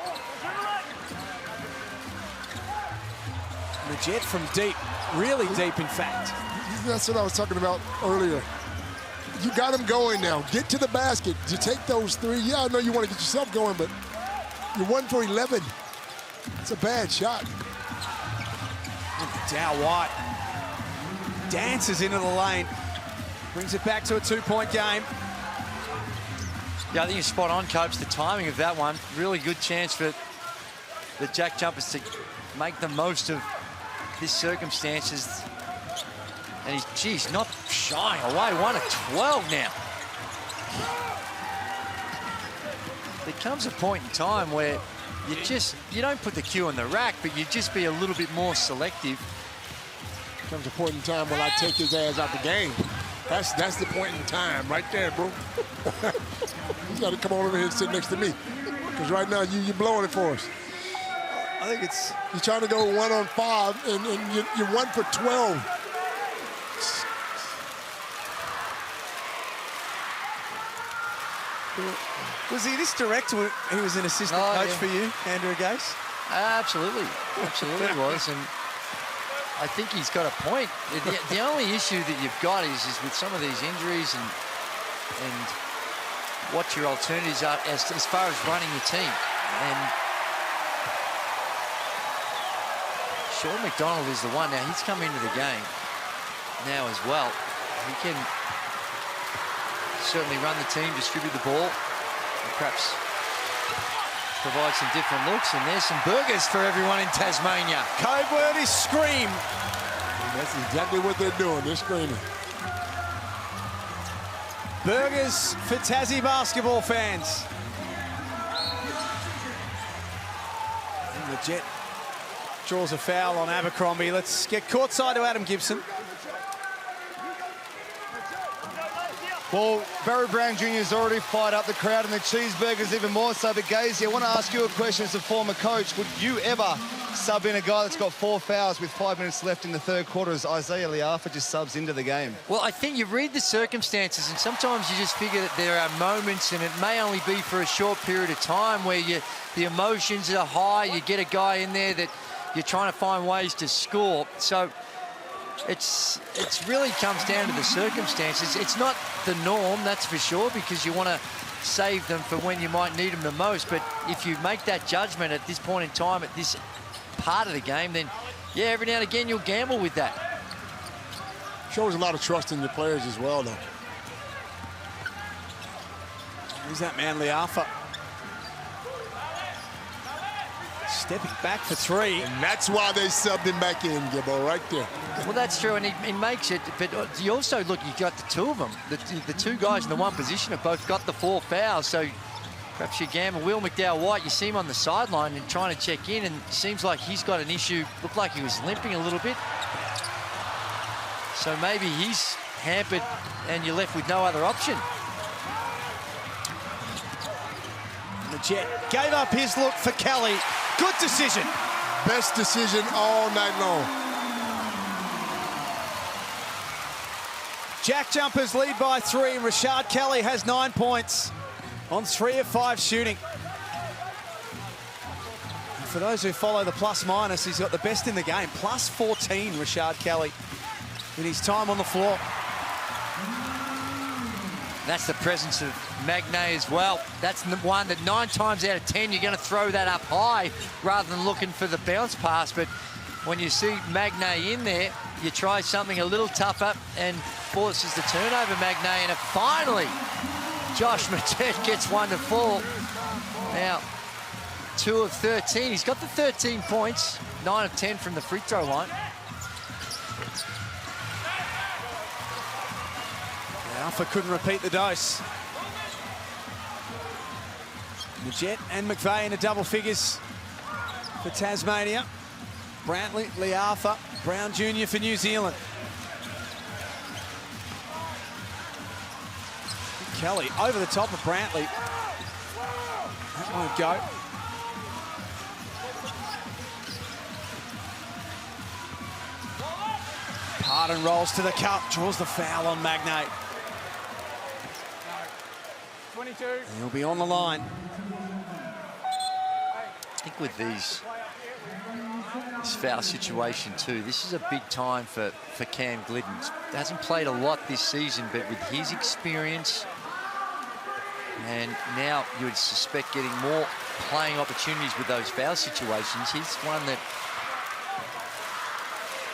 The Jet from deep, really deep in fact. That's what I was talking about earlier. You got him going now. Get to the basket. You take those 3. Yeah, I know you want to get yourself going, but you're 1 for 11. It's a bad shot. Dow White dances into the lane, brings it back to a 2-point game. Yeah, I think you're spot on, Coach. The timing of that one, really good chance for the Jack Jumpers to make the most of this circumstances. And he's, geez, not shying away. 1 of 12 now. There comes a point in time where you don't put the cue on the rack, but you just be a little bit more selective. Comes a point in time when I take his ass out the game. That's the point in time right there, bro. You got to come on over here and sit next to me, because right now you're blowing it for us. I think it's... You're trying to go 1 on 5, and you're 1 for 12. Was he this direct when he was an assistant coach for you, Andrew Gase? Absolutely. Absolutely was. And I think he's got a point. The only issue that you've got is with some of these injuries and what your alternatives are as far as running your team. And Sean McDonald is the one. Now, he's come into the game now as well. He can certainly run the team, distribute the ball, and perhaps provide some different looks. And there's some burgers for everyone in Tasmania. Code word is scream. And that's exactly what they're doing. They're screaming. Burgers for Tassie basketball fans. And the Jet draws a foul on Abercrombie. Let's get courtside to Adam Gibson. Well, Barry Brown Jr. has already fired up the crowd and the cheeseburgers even more so. But, Gazy, I want to ask you a question as a former coach. Would you ever sub in a guy that's got 4 fouls with 5 minutes left in the third quarter as Isaiah Liafa just subs into the game? Well, I think you read the circumstances, and sometimes you just figure that there are moments, and it may only be for a short period of time, where the emotions are high. You get a guy in there that you're trying to find ways to score. So it's really comes down to the circumstances. It's not the norm, that's for sure, because you want to save them for when you might need them the most. But if you make that judgment at this point in time, at this part of the game, then yeah, every now and again you'll gamble with that. Shows a lot of trust in your players as well, though. Who's that man, Liafa? Stepping back for 3. And that's why they subbed him back in, Gibbo, right there. Well, that's true, and he makes it, but you also, look, you got the 2 of them. The 2 guys in the 1 position have both got the 4 fouls, so perhaps you gamble. Will McDowell-White, you see him on the sideline and trying to check in, and it seems like he's got an issue. Looked like he was limping a little bit. So maybe he's hampered and you're left with no other option. The Jet gave up his look for Kelly. Good decision. Best decision all night long. JackJumpers lead by 3, and Rashard Kelly has 9 points on 3 of 5 shooting. And for those who follow the plus-minus, he's got the best in the game. Plus 14, Rashard Kelly, in his time on the floor. That's the presence of Magnay as well. That's the one that 9 times out of 10, you're going to throw that up high rather than looking for the bounce pass. But when you see Magnay in there, you try something a little tougher and forces the turnover, Magnay. And finally, Josh Matet gets one to fall. Now, 2 of 13. He's got the 13 points, 9 of 10 from the free throw line. Alpha couldn't repeat the dose. The Jet and McVeigh into double figures for Tasmania. Brantley, Leartha, Brown Jr. for New Zealand. Kelly over the top of Brantley. That won't go. Pardon rolls to the cup, draws the foul on Magnay. 22. He'll be on the line. I think with this foul situation too, this is a big time for Cam Glidden. Hasn't played a lot this season, but with his experience, and now you would suspect getting more playing opportunities with those foul situations, he's one that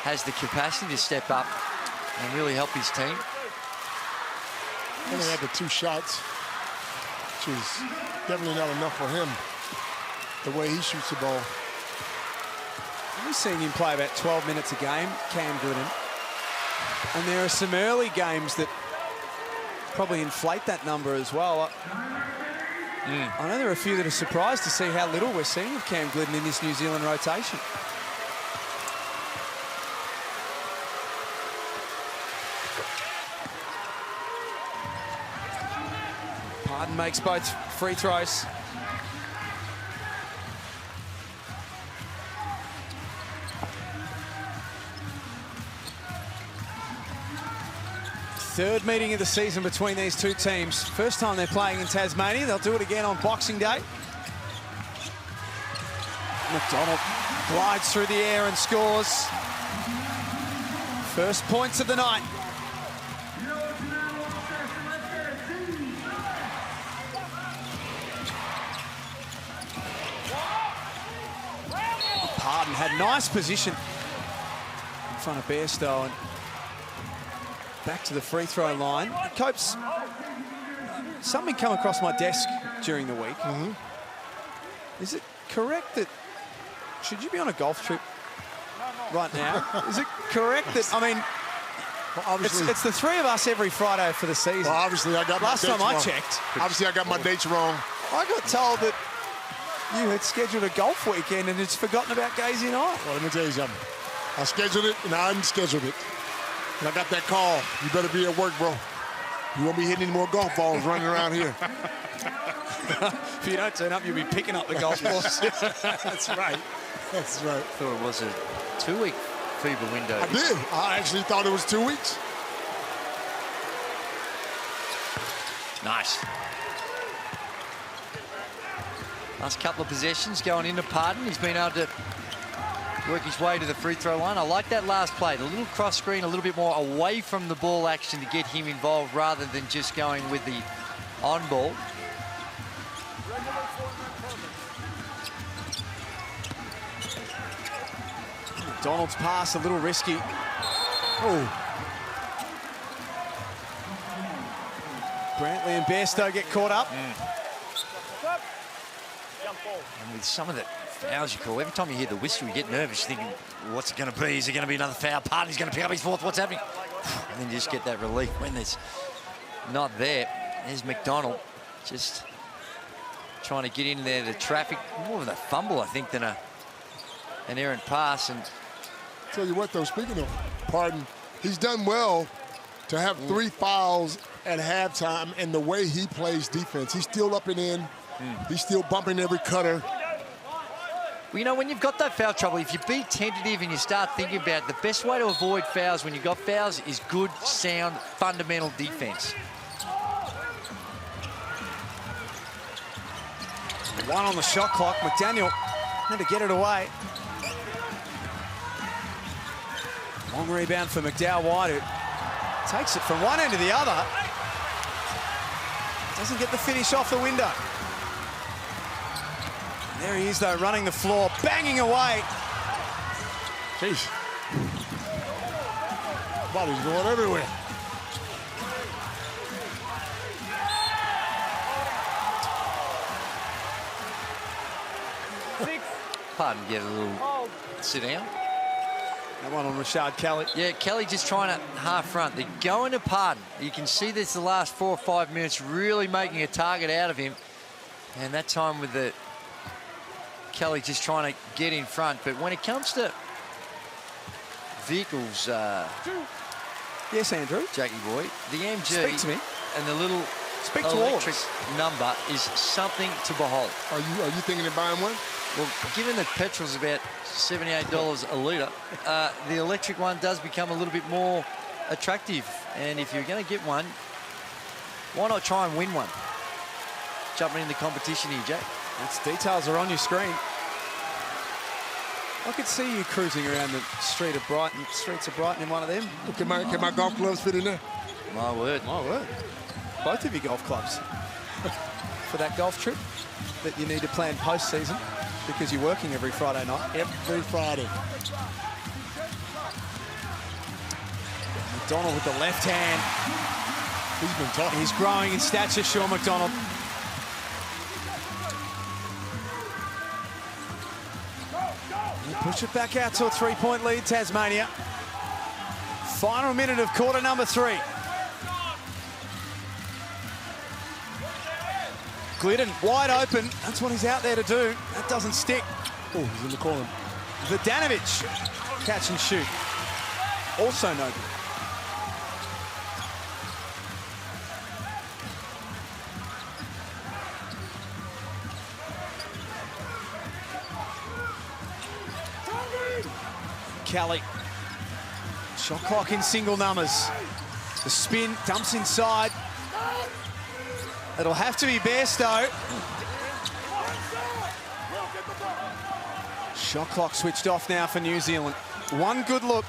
has the capacity to step up and really help his team. Only had the 2 shots, which is definitely not enough for him, the way he shoots the ball. We're seeing him play about 12 minutes a game, Cam Glidden. And there are some early games that probably inflate that number as well. I know there are a few that are surprised to see how little we're seeing of Cam Glidden in this New Zealand rotation. Pardon makes both free throws. Third meeting of the season between these two teams. First time they're playing in Tasmania. They'll do it again on Boxing Day. McDonald glides through the air and scores. First points of the night. Pardon had nice position in front of Bairstow and back to the free throw line. Copes, something come across my desk during the week. Is it correct that, should you be on a golf trip right now? Is it correct that, I mean, well, it's the 3 of us every Friday for the season. Well, obviously I got my dates wrong. Last time I checked. Obviously I got my dates wrong. I got told that you had scheduled a golf weekend and had forgotten about Gazy night. Well, let me tell you something. I scheduled it and I unscheduled it. And I got that call. You better be at work, bro. You won't be hitting any more golf balls running around here. If you don't turn up, you'll be picking up the golf balls. That's right. That's right. Thought it was a 2-week FIBA window. I did. I actually thought it was 2 weeks. Nice. Last couple of possessions going into Pardon. He's been able to work his way to the free throw line. I like that last play. The little cross screen, a little bit more away from the ball action to get him involved rather than just going with the on ball. McDonald's pass a little risky. Oh. Brantley and Bairstow get caught up. And with some of the fouls you call, every time you hear the whistle, you get nervous. You're thinking, what's it going to be? Is it going to be another foul? Pardon's going to pick up his 4th. What's happening? And then you just get that relief when it's not there. There's McDonald just trying to get in there. The traffic, more of a fumble, I think, than an errant pass. And tell you what, though, speaking of Pardon, he's done well To have 3 fouls at halftime and the way he plays defense, he's still up and in. He's still bumping every cutter. Well, you know, when you've got that foul trouble, if you be tentative and you start thinking about it, the best way to avoid fouls when you've got fouls is good, sound, fundamental defense. 1 on the shot clock. McDaniel had to get it away. Long rebound for McDowell White, who takes it from one end to the other. Doesn't get the finish off the window. There he is, though, running the floor, banging away. Jeez. Body's going everywhere. Pardon, get a little sit down. That one on Rashard Kelly. Yeah, Kelly just trying to half front. They're going to Pardon. You can see this the last 4 or 5 minutes, really making a target out of him. And that time with the Kelly just trying to get in front. But when it comes to vehicles, yes, Andrew. Jackie boy, the MG Speak to me. and the little Speak to electric number is something to behold. Are you thinking of buying one? Well, given that petrol's about $78 a litre, the electric one does become a little bit more attractive. And if you're going to get one, why not try and win one? Jumping in the competition here, Jack. That's details are on your screen. I could see you cruising around the streets of Brighton in one of them. Can my golf gloves fit in there? My word. My word. Both of your golf clubs for that golf trip that you need to plan post-season because you're working every Friday night. Every Friday. McDonald with the left hand. He's been tough. He's growing in stature, Sean McDonald. Push it back out to a 3-point lead, Tasmania. Final minute of quarter number 3. Glidden wide open. That's what he's out there to do. That doesn't stick. Oh, he's in the corner. Vodanovic, catch and shoot. Also no good. Kelly. Shot clock in single numbers. The spin, dumps inside. It'll have to be Bairstow. Shot clock switched off now for New Zealand. One good look.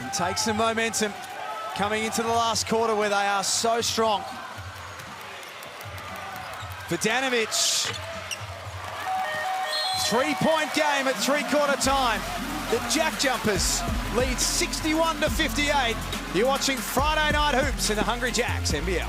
And takes some momentum coming into the last quarter where they are so strong. Vodanovic. 3-point game at 3/4 time. The JackJumpers lead 61-58. You're watching Friday Night Hoops in the Hungry Jacks NBL.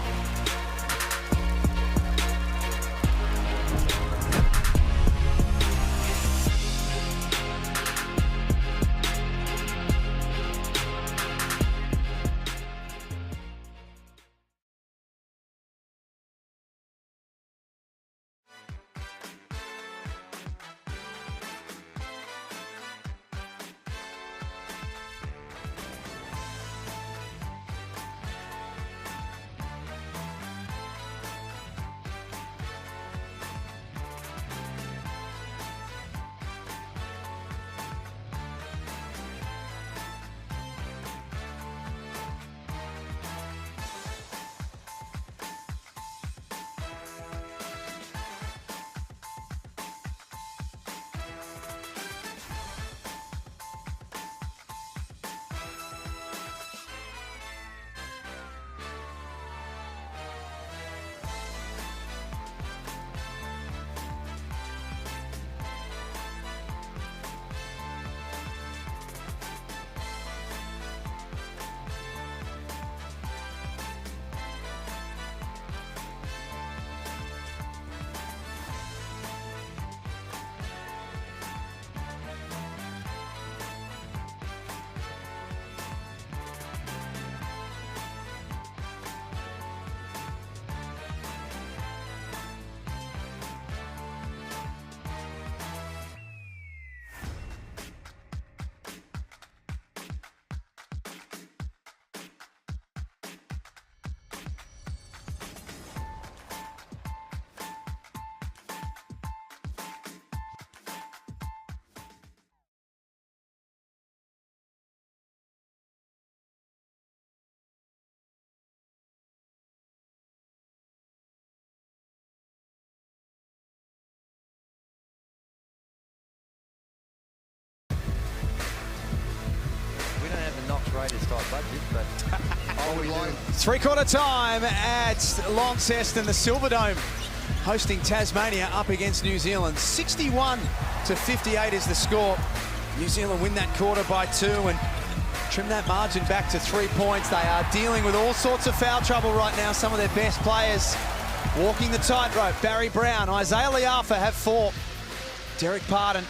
greatest type budget, but Three-quarter time at Launceston, the Silverdome, hosting Tasmania up against New Zealand. 61-58 is the score. New Zealand win that quarter by 2 and trim that margin back to 3 points. They are dealing with all sorts of foul trouble right now. Some of their best players walking the tightrope. Barry Brown, Isaiah Liafa have 4. Derek Pardon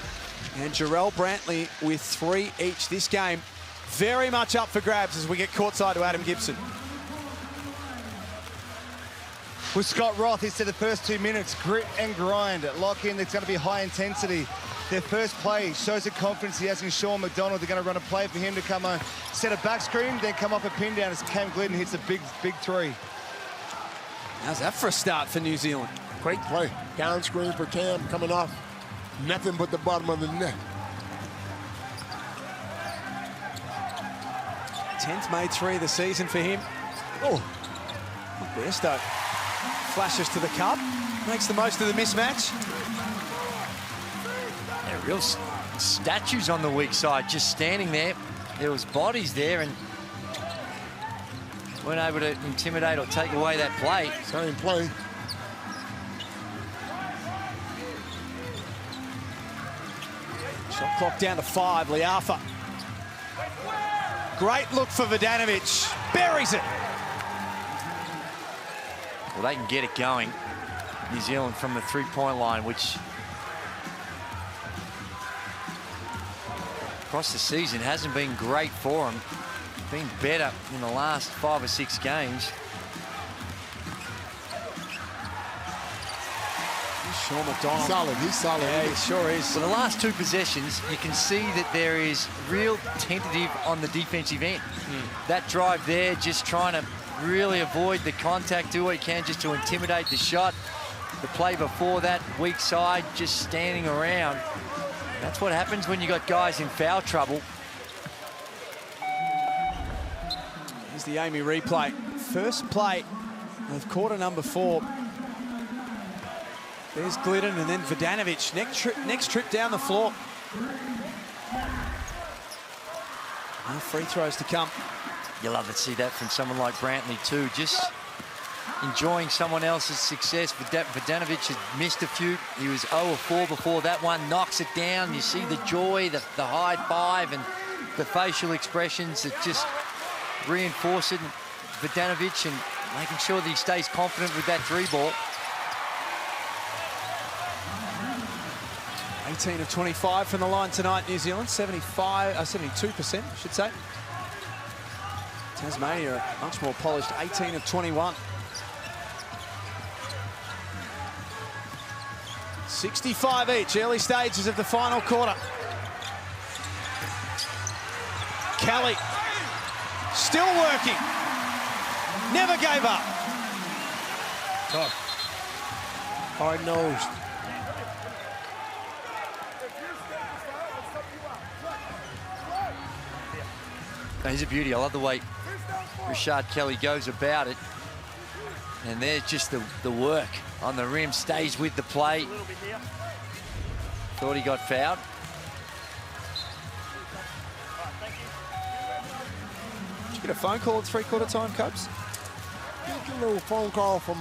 and Jarrell Brantley with 3 each. This game very much up for grabs as we get courtside to Adam Gibson. With Scott Roth, he said the first 2 minutes, grit and grind. Lock in, it's going to be high intensity. Their first play shows the confidence he has in Sean McDonald. They're going to run a play for him to come set a back screen, then come off a pin down as Cam Glidden hits a big 3. How's that for a start for New Zealand? Great play. Down screen for Cam coming off. Nothing but the bottom of the net. 10th made 3 of the season for him. Oh, Bairstow flashes to the cup, makes the most of the mismatch. Yeah, real statues on the weak side, just standing there. There was bodies there and weren't able to intimidate or take away that play. Same play. Shot clock down to 5, Liafa. Great look for Vodanovic, buries it. Well, they can get it going, New Zealand, from the three-point line, which across the season hasn't been great for them. Been better in the last 5 or 6 games. Sean McDonald. Solid, he's solid. Yeah, he sure is. For the last 2 possessions, you can see that there is real tentative on the defensive end. That drive there, just trying to really avoid the contact, do what he can just to intimidate the shot. The play before that, weak side, just standing around. That's what happens when you got guys in foul trouble. Here's the Amy replay. First play of quarter number 4. There's Glidden and then Vodanovic. Next trip down the floor. No free throws to come. You love to see that from someone like Brantley too. Just enjoying someone else's success. Vodanovic has missed a few. He was 0 of 4 before that one. Knocks it down. You see the joy, the high five, and the facial expressions that just reinforce it. Vodanovic and making sure that he stays confident with that 3 ball. 18 of 25 from the line tonight, New Zealand. 72%, I should say. Tasmania, much more polished, 18 of 21. 65 each, early stages of the final quarter. Kelly, still working. Never gave up. Tough. Hard-nosed. He's a beauty. I love the way Rashard Kelly goes about it. And there's just the work on the rim, stays with the play. Thought he got fouled. Did you get a phone call at 3/4 time, Cubs? Get a little phone call from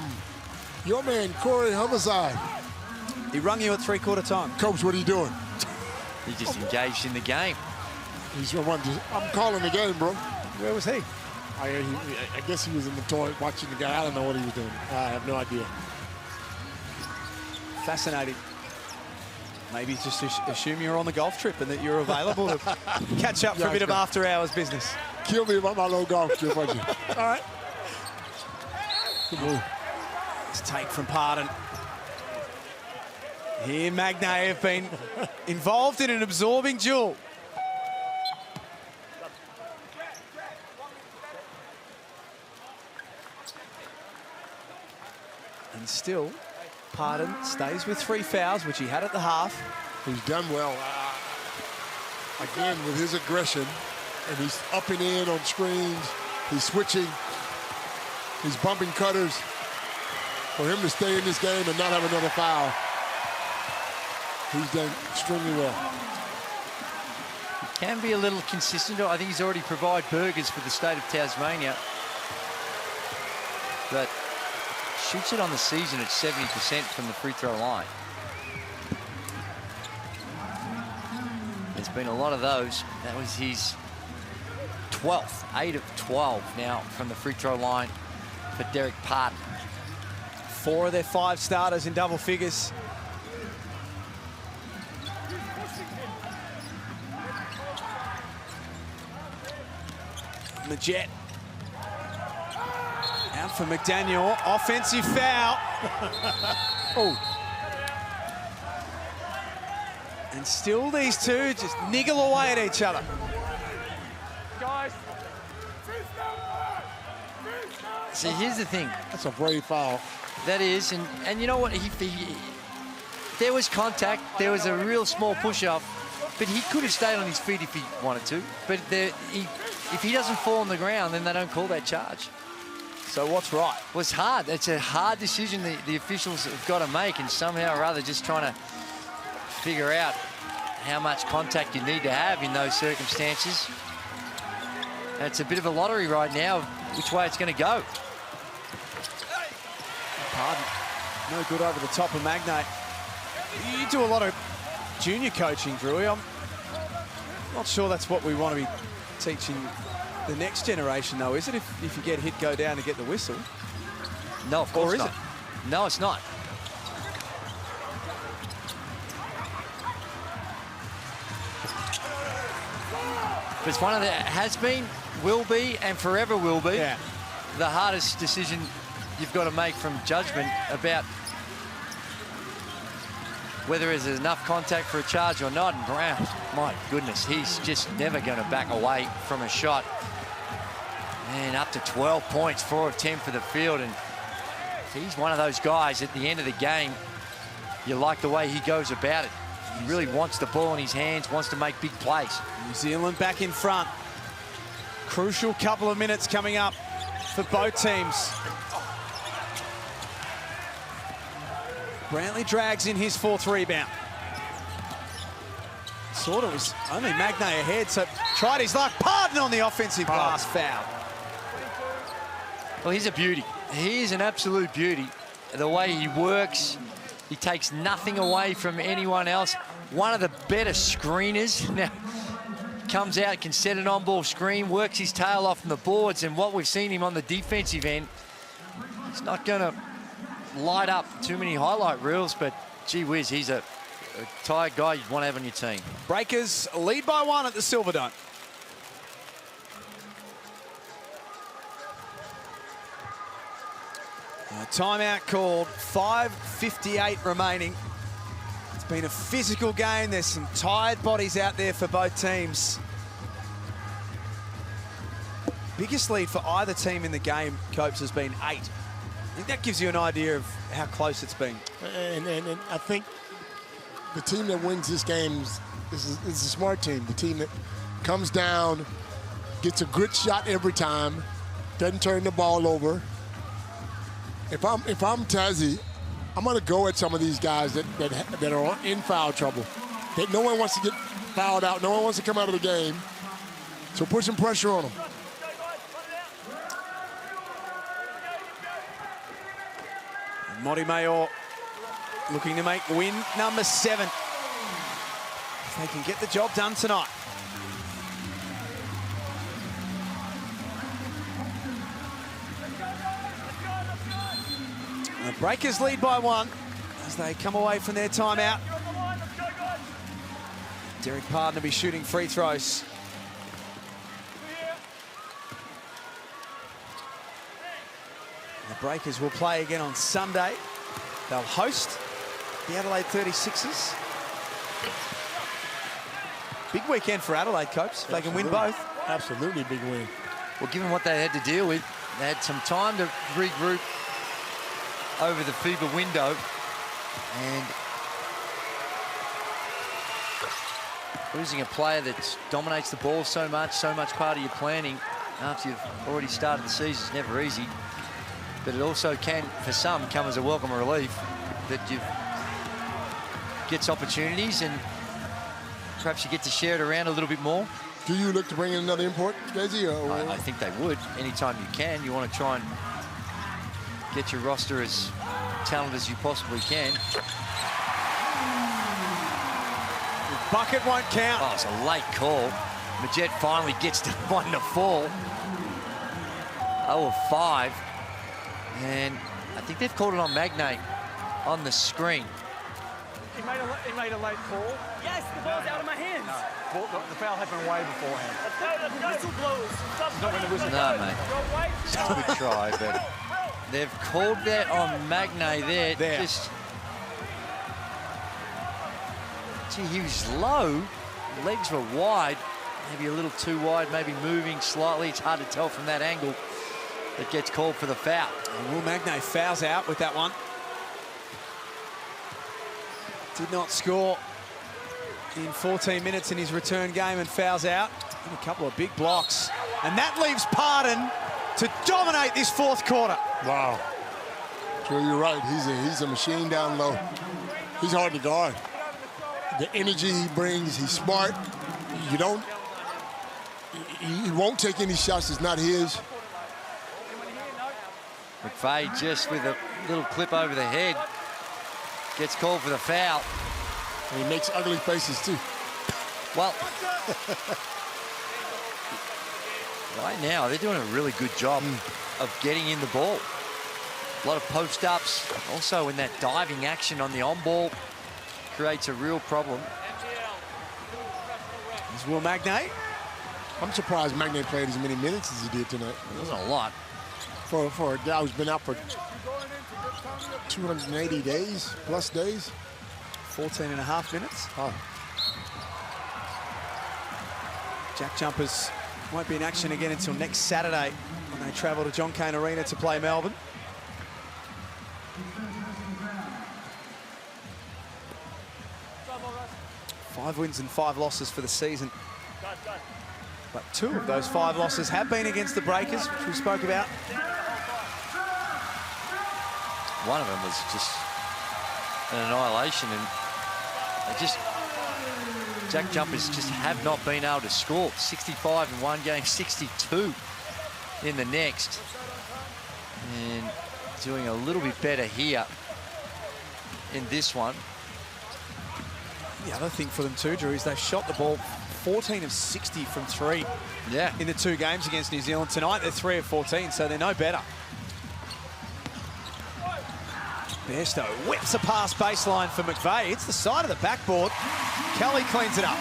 your man, Corey Homicide. He rung you at 3/4 time. Coach, what are you doing? He just engaged in the game. He's the one. I'm calling the game, bro. Where was he? I guess he was in the toilet watching the guy. I don't know what he was doing. I have no idea. Fascinating. Maybe just assume you're on the golf trip and that you're available to catch up for a bit of after-hours business. Kill me about my little golf trip, won't you? All right. Good move. It's take from Pardon. Here, Magnay have been involved in an absorbing duel. And still, Pardon stays with 3 fouls, which he had at the half. He's done well. Again, with his aggression, and he's up and in on screens. He's switching. He's bumping cutters. For him to stay in this game and not have another foul, he's done extremely well. Can be a little consistent. I think he's already provided burgers for the state of Tasmania. But shoots it on the season at 70% from the free throw line. There's been a lot of those. That was his 12th, 8 of 12 now from the free throw line for Derek Parton. 4 of their 5 starters in double figures. Majet. Out for McDaniel. Offensive foul. Oh. And still these two just niggle away at each other. Guys. See, here's the thing. That's a brave foul. That is, and you know what? There was contact. There was a real small push-up, but he could have stayed on his feet if he wanted to. But if he doesn't fall on the ground, then they don't call that charge. So what's right? Well, it's hard. It's a hard decision the officials have got to make, and somehow or other just trying to figure out how much contact you need to have in those circumstances. And it's a bit of a lottery right now, which way it's going to go. Pardon. No good over the top of Magnate. You do a lot of junior coaching, Drewy. I'm not sure that's what we want to be teaching the next generation, though, is it? If you get hit, go down and get the whistle. No, of course not. No, it's not. But it's one of the has been, will be, and forever will be the hardest decision you've got to make from judgment about whether there's enough contact for a charge or not. And Brown, my goodness, he's just never going to back away from a shot. And up to 12 points, 4 of 10 for the field. And he's one of those guys at the end of the game, you like the way he goes about it. He really wants the ball in his hands, wants to make big plays. New Zealand back in front. Crucial couple of minutes coming up for both teams. Brantley drags in his 4th rebound. Sort of was only Magnay ahead, so tried his luck. Parton on the offensive glass foul. Well, he's a beauty. He is an absolute beauty. The way he works, he takes nothing away from anyone else. One of the better screeners. Now, comes out, can set an on-ball screen, works his tail off from the boards, and what we've seen him on the defensive end, he's not going to light up too many highlight reels, but gee whiz, he's a tired guy you'd want to have on your team. Breakers lead by 1 at the Silverdome. Timeout called, 5:58 remaining. It's been a physical game. There's some tired bodies out there for both teams. Biggest lead for either team in the game, Copes, has been 8. I think that gives you an idea of how close it's been. And I think the team that wins this game is a smart team. The team that comes down, gets a good shot every time, doesn't turn the ball over. If I'm Tassie, I'm going to go at some of these guys that are in foul trouble. That no one wants to get fouled out. No one wants to come out of the game. So put some pressure on them. Monty Mayor looking to make win number 7. If they can get the job done tonight. The Breakers lead by 1 as they come away from their timeout. Derek Parton will be shooting free throws. The Breakers will play again on Sunday. They'll host the Adelaide 36ers. Big weekend for Adelaide, Copes, if they can win both. Absolutely big win. Well, given what they had to deal with, they had some time to regroup over the FIBA window, and losing a player that dominates the ball so much part of your planning after you've already started the season is never easy. But it also can, for some, come as a welcome relief that you gets opportunities, and perhaps you get to share it around a little bit more. Do you look to bring in another import, Gazy? I think they would. Anytime you can, you want to try and get your roster as talented as you possibly can. The bucket won't count. Oh, it's a late call. Majed finally gets to one to fall. 0 of 5. And I think they've called it on Magnay on the screen. He made a late call. Yes, the ball's out of my hands. No, the foul happened way beforehand. The whistle blows. Not when the whistle No, mate. It's a good try, but they've called that on Magnay there. Just, gee, he was low. Legs were wide. Maybe a little too wide, maybe moving slightly. It's hard to tell from that angle. That gets called for the foul. And Will Magnay fouls out with that one. Did not score in 14 minutes in his return game and fouls out. And a couple of big blocks. And that leaves Pardon to dominate this fourth quarter. Wow. Sure, you're right. He's a machine down low. He's hard to guard. The energy he brings, he's smart. He won't take any shots that's not his. McVeigh just with a little clip over the head. Gets called for the foul. And he makes ugly faces too. Well, right now they're doing a really good job of getting in the ball. A lot of post-ups. Also in that diving action on the on-ball creates a real problem. There's Will Magnay. I'm surprised Magnay played as many minutes as he did tonight. It wasn't a lot. For a guy who's been out for 280 days, plus days. 14 and a half minutes. Oh. JackJumpers won't be in action again until next Saturday when they travel to John Cain Arena to play Melbourne. Five wins and 5 losses for the season. But 2 of those 5 losses have been against the Breakers, which we spoke about. One of them was just an annihilation, and JackJumpers just have not been able to score. 65 in one game, 62 in the next. And doing a little bit better here in this one. The other thing for them too, Drew, is they've shot the ball 14 of 60 from 3 in the 2 games against New Zealand. Tonight they're 3 of 14, so they're no better. Bairstow whips a pass baseline for McVeigh. It's the side of the backboard. Kelly cleans it up.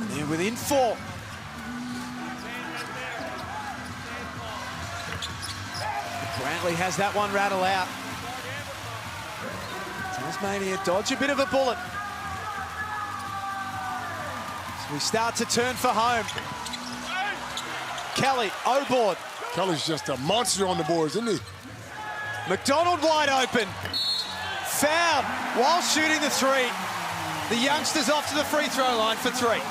And they're within 4. Brantley has that one rattle out. Tasmania dodge a bit of a bullet. So we start to turn for home. Kelly, O-board. Kelly's just a monster on the boards, isn't he? McDonald wide open. Fouled while shooting the 3. The youngster's off to the free throw line for 3.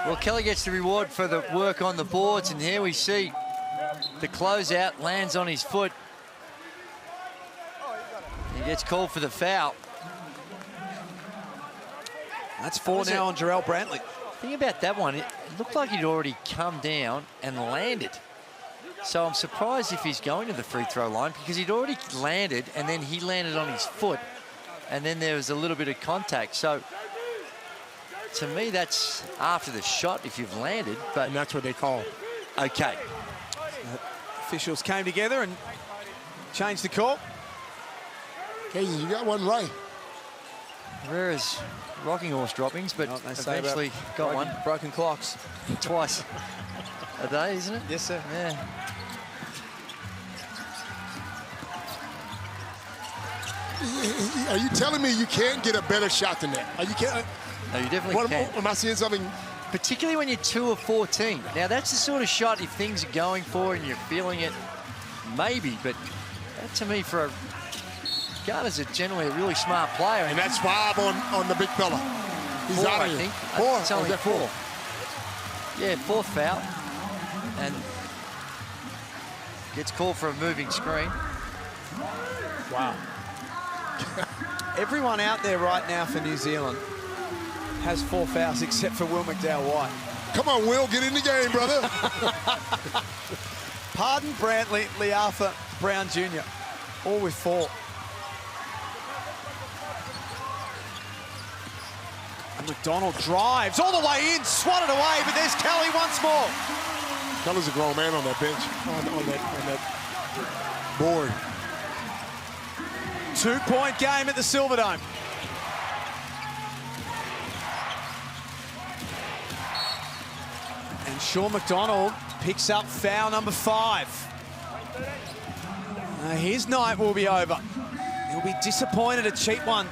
Well, Kelly gets the reward for the work on the boards, and here we see the closeout lands on his foot. He gets called for the foul. That's 4 now on Jarrell Brantley. The thing about that one, it looked like he'd already come down and landed. So I'm surprised if he's going to the free throw line, because he'd already landed and then he landed on his foot and then there was a little bit of contact. So to me, that's after the shot if you've landed. But and that's what they call. Okay. Officials came together and changed the call. Casey, you got one right. Rare as rocking horse droppings, but eventually got one. Broken clocks. Twice a day, isn't it? Yes, sir. Yeah. Are you telling me you can't get a better shot than that? Are you can't? No, you definitely can. Am I seeing something? Particularly when you're 2 of 14. Now, that's the sort of shot if things are going for and you're feeling it, maybe. But that, to me, for a Garner's generally a really smart player. And that's 5 on the big fella. He's 4, out of I here. think. 4. It's only 4. Yeah, 4th foul. and gets called for a moving screen. Wow. Everyone out there right now for New Zealand has 4 fouls except for Will McDowell-White. Come on, Will, get in the game, brother. Pardon, Brantley, Le'Arthur, Brown Jr., all with 4. And McDonald drives all the way in, swatted away, but there's Kelly once more. Kelly's a grown man on that bench, on that board. 2-point game at the Silverdome. And Sean McDonald picks up foul number 5. His night will be over. He'll be disappointed, a cheap one.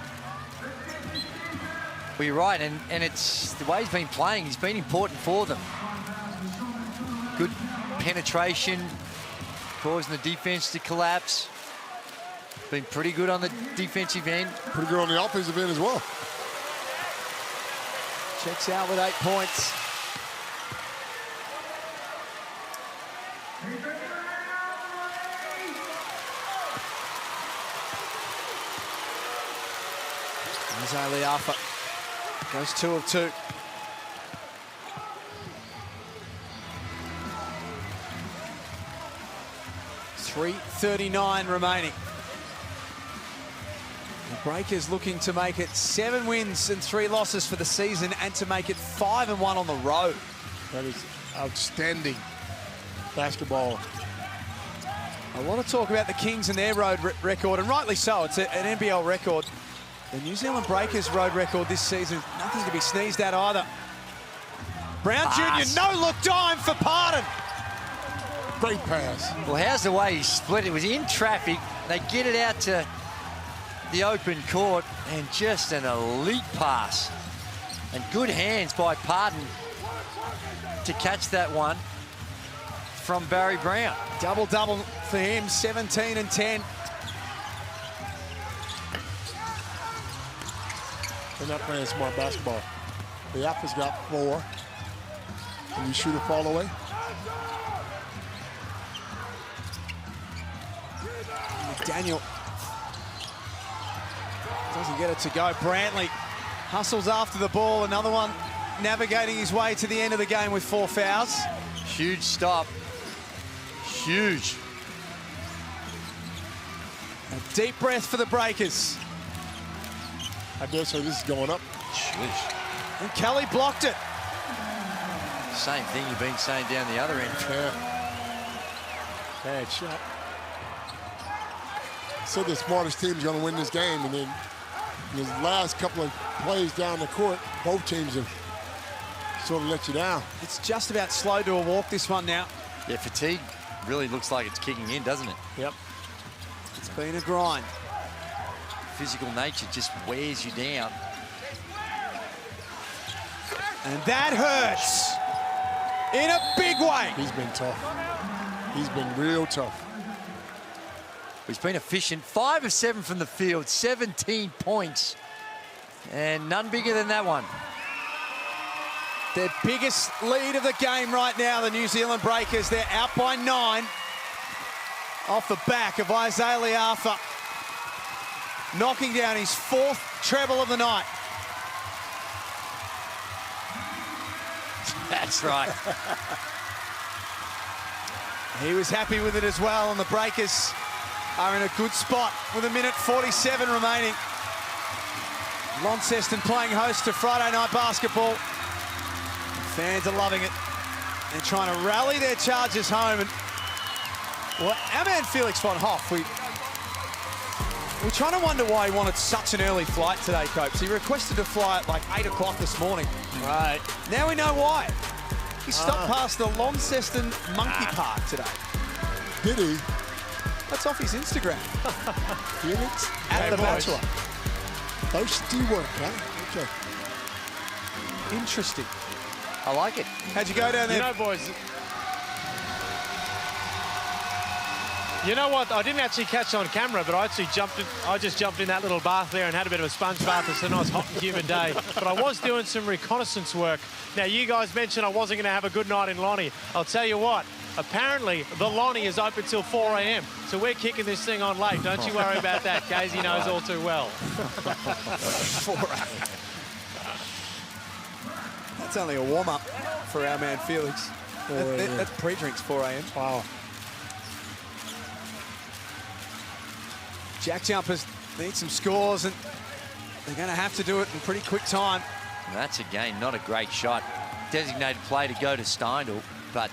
Well, you're right, and it's the way he's been playing. He's been important for them. Good penetration, causing the defense to collapse. Been pretty good on the defensive end. Pretty good on the offensive end as well. Checks out with 8 points. Isaiah Le'Arthur goes 2 of 2. .339 remaining. The Breakers looking to make it 7 wins and 3 losses for the season and to make it 5-1 on the road. That is outstanding basketball. A lot of talk about the Kings and their road record, and rightly so. It's an NBL record. The New Zealand Breakers road record this season, nothing to be sneezed at either. Brown Jr., no-look dime for Pardon. Great pass. Well, how's the way he split it? It was in traffic. They get it out to the open court, and just an elite pass. And good hands by Pardon to catch that one from Barry Brown. Double-double for him, 17 and 10. They're not playing smart basketball. The Apple's got 4. Can you shoot a fall away? McDaniel doesn't get it to go. Brantley hustles after the ball. Another one navigating his way to the end of the game with 4 fouls. Huge stop. Huge. A deep breath for the Breakers. I dare say this is going up. Jeez. And Kelly blocked it. Same thing you've been saying down the other end. Yeah. Bad shot. Said the smartest team's going to win this game, and then in the last couple of plays down the court, both teams have sort of let you down. It's just about slow to a walk, this one now. Yeah, fatigue really looks like it's kicking in, doesn't it? Yep. It's been a grind. Physical nature just wears you down. And that hurts in a big way. He's been tough. He's been real tough. He's been efficient. 5 of 7 from the field, 17 points. And none bigger than that one. Their biggest lead of the game right now, the New Zealand Breakers. They're out by 9 off the back of Isaiah Le'Arthur, knocking down his 4th treble of the night. That's right. He was happy with it as well, and the Breakers are in a good spot with 1:47 remaining. Launceston playing host to Friday night basketball. Fans are loving it. They're trying to rally their charges home. And well, our man Felix von Hoff, we're trying to wonder why he wanted such an early flight today, Copes. He requested to fly at like 8 o'clock this morning. Right. Now we know why. He stopped past the Launceston Monkey Park today. Did he? That's off his Instagram. Felix? At the Bachelor. Thirsty work, huh? Okay. Interesting. I like it. How'd you go down there? You know, boys, You know what? I didn't actually catch on camera, but I just jumped in that little bath there and had a bit of a sponge bath. It's a nice hot and humid day. But I was doing some reconnaissance work. Now, you guys mentioned I wasn't going to have a good night in Lonnie. I'll tell you what. Apparently, the Lonnie is open till 4 a.m. So we're kicking this thing on late. Don't you worry about that. Casey knows all too well. 4 a.m. That's only a warm-up for our man Felix. That's pre-drinks, 4 a.m. Wow. JackJumpers need some scores, and they're going to have to do it in pretty quick time. That's, again, not a great shot. Designated play to go to Steindl, but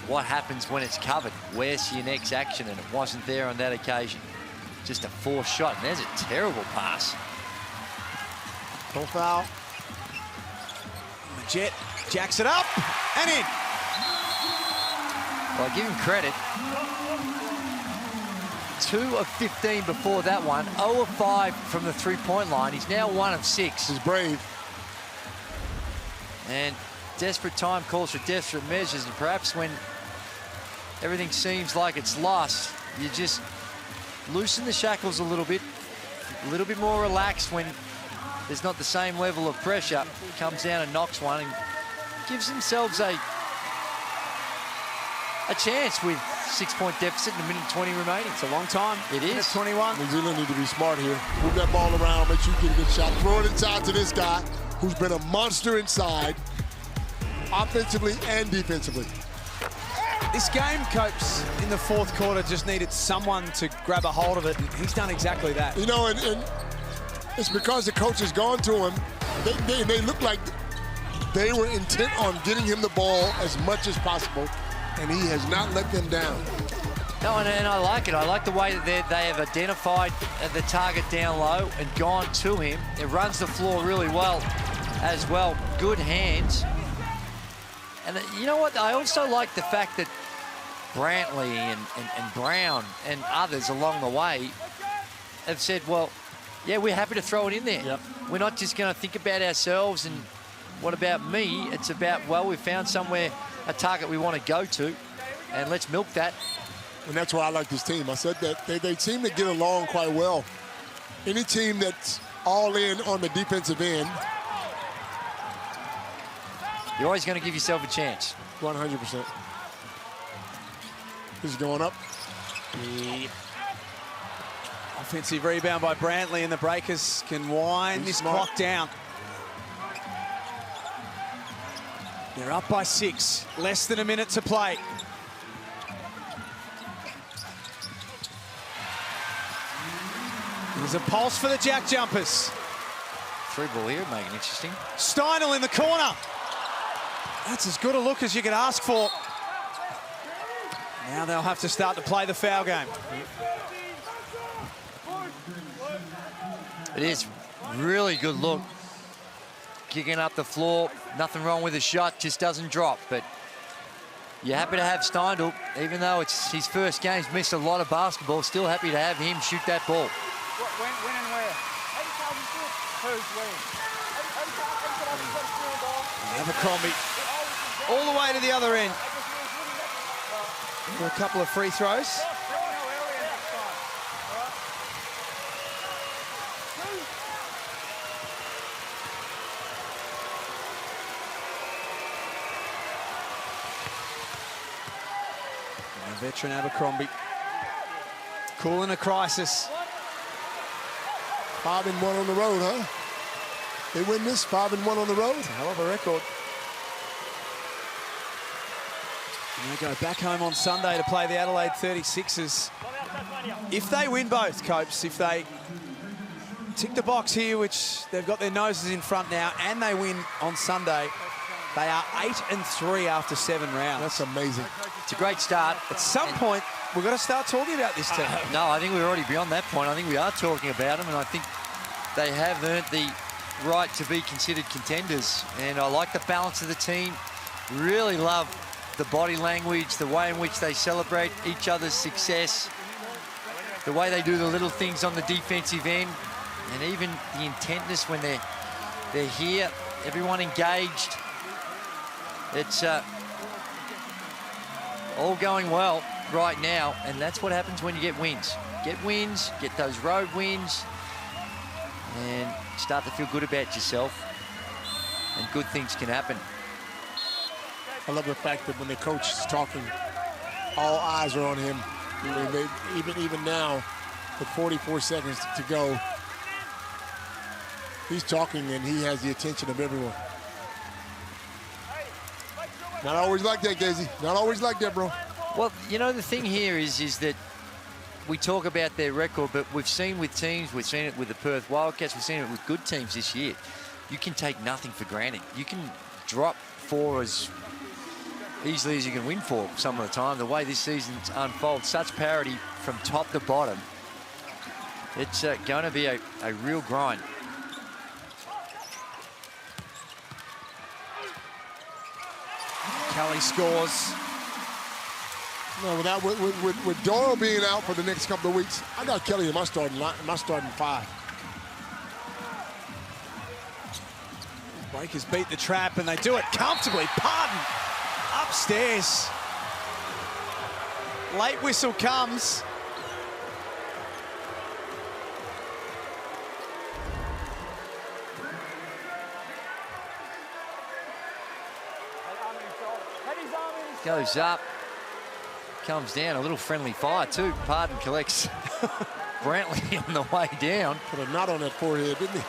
what happens when it's covered? Where's your next action? And it wasn't there on that occasion. Just a forced shot, and there's a terrible pass. Full foul. Jet jacks it up and in. Well, I give him credit. 2 of 15 before that one. 0 of 5 from the three-point line. He's now 1 of 6. He's brave. And desperate time calls for desperate measures. And perhaps when everything seems like it's lost, you just loosen the shackles a little bit more relaxed when there's not the same level of pressure. Comes down and knocks one and gives themselves a chance with 6-point deficit and 1:20 remaining. It's a long time. It is. 21. New Zealand need to be smart here. Move that ball around, make sure you get a good shot. Throw it inside to this guy who's been a monster inside, offensively and defensively. This game, Copes, in the fourth quarter, just needed someone to grab a hold of it, and he's done exactly that. You know, and it's because the coach has gone to him. They look like they were intent on getting him the ball as much as possible, and he has not let them down. No, and I like it. I like the way that they have identified the target down low and gone to him. It runs the floor really well as well. Good hands. And you know what? I also like the fact that Brantley and Brown and others along the way have said, well, yeah, we're happy to throw it in there. Yep. We're not just going to think about ourselves and what about me? It's about, well, we found somewhere, a target we want to go to, and let's milk that. And that's why I like this team. I said that they seem to get along quite well. Any team that's all in on the defensive end, you're always going to give yourself a chance. 100%. This is going up. The offensive rebound by Brantley, and the Breakers can wind this clock down. They're up by 6. Less than a minute to play. There's a pulse for the JackJumpers. 3-ball here, make it interesting. Steindl in the corner. That's as good a look as you could ask for. Now they'll have to start to play the foul game. It is really good look. Kicking up the floor, nothing wrong with the shot, just doesn't drop. But you're happy to have Steindl, even though it's his first game. He's missed a lot of basketball. Still happy to have him shoot that ball. When and where? Who's when? Abercrombie all the way to the other end for a couple of free throws. And veteran Abercrombie cooling a crisis. 5-1 on the road, huh? They win this 5-1 on the road. It's a hell of a record. And they go back home on Sunday to play the Adelaide 36ers. If they win both, Copes, if they tick the box here, which they've got their noses in front now, and they win on Sunday, they are 8-3 after 7 rounds. That's amazing. It's a great start. At some point, we've got to start talking about this team. No, I think we're already beyond that point. I think we are talking about them, and I think they have earned the right to be considered contenders. And I like the balance of the team. Really love the body language, the way in which they celebrate each other's success, the way they do the little things on the defensive end, and even the intentness when they're here, everyone engaged. It's all going well. right now, and that's what happens when you get wins. Get wins, get those road wins, and start to feel good about yourself, and good things can happen. I love the fact that when the coach is talking, all eyes are on him. Even now, with 44 seconds to go, he's talking and he has the attention of everyone. Not always like that, Gazy. Not always like that, bro. Well, you know, the thing here is that we talk about their record, but we've seen with teams, we've seen it with the Perth Wildcats, we've seen it with good teams this year. You can take nothing for granted. You can drop 4 as easily as you can win 4 some of the time. The way this season unfolds, such parity from top to bottom, it's going to be a real grind. Kelly scores. No, with Doyle being out for the next couple of weeks, I got Kelly in my starting 5. Breakers beat the trap, and they do it comfortably. Pardon upstairs. Late whistle comes. Goes up, comes down, a little friendly fire too. Pardon collects Brantley on the way down. Put a knot on that forehead, didn't he?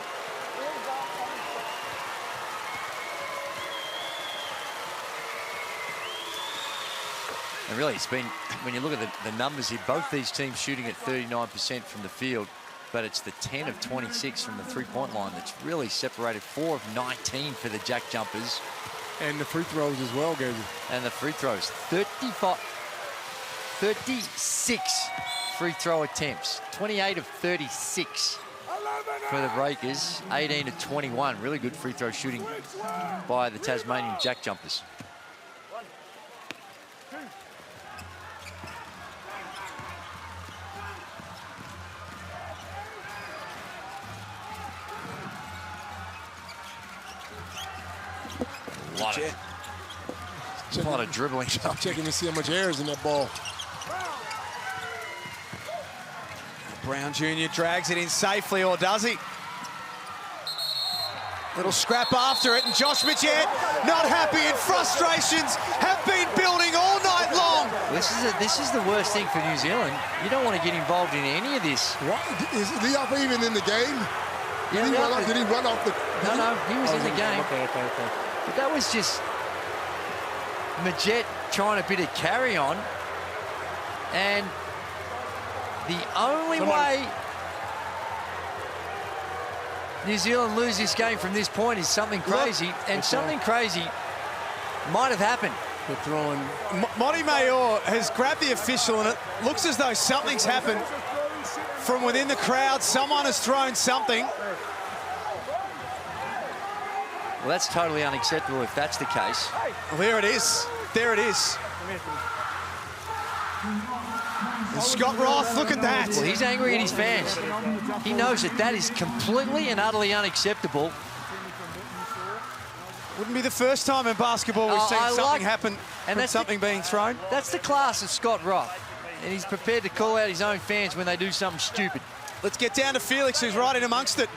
And really, it's been, when you look at the numbers here, both these teams shooting at 39% from the field, but it's the 10 of 26 from the three-point line that's really separated. 4 of 19 for the JackJumpers. And the free throws as well, Gazy. And the free throws, 36 free throw attempts, 28 of 36 for the Breakers, 18 of 21. Really good free throw shooting by the Tasmanian JackJumpers. A lot of dribbling. Checking to see how much air is in that ball. Brown Jr. drags it in safely, or does he? Little scrap after it, and Josh Majette not happy, and frustrations have been building all night long. This is the worst thing for New Zealand. You don't want to get involved in any of this. What? Is Leoff even in the game? Did he run off the... No, he was in the game. Okay. But that was just Majette trying a bit of carry on, and the only way New Zealand lose this game from this point is something crazy, and something crazy might have happened. They're throwing. Monty Mayor has grabbed the official, and it looks as though something's happened from within the crowd. Someone has thrown something. Well, that's totally unacceptable if that's the case. Well, there it is. There it is. And Scott Roth, look at that. Well, he's angry at his fans. He knows that is completely and utterly unacceptable. Wouldn't be the first time in basketball we've seen something happen from something being thrown. That's the class of Scott Roth. And he's prepared to call out his own fans when they do something stupid. Let's get down to Felix, who's right in amongst it.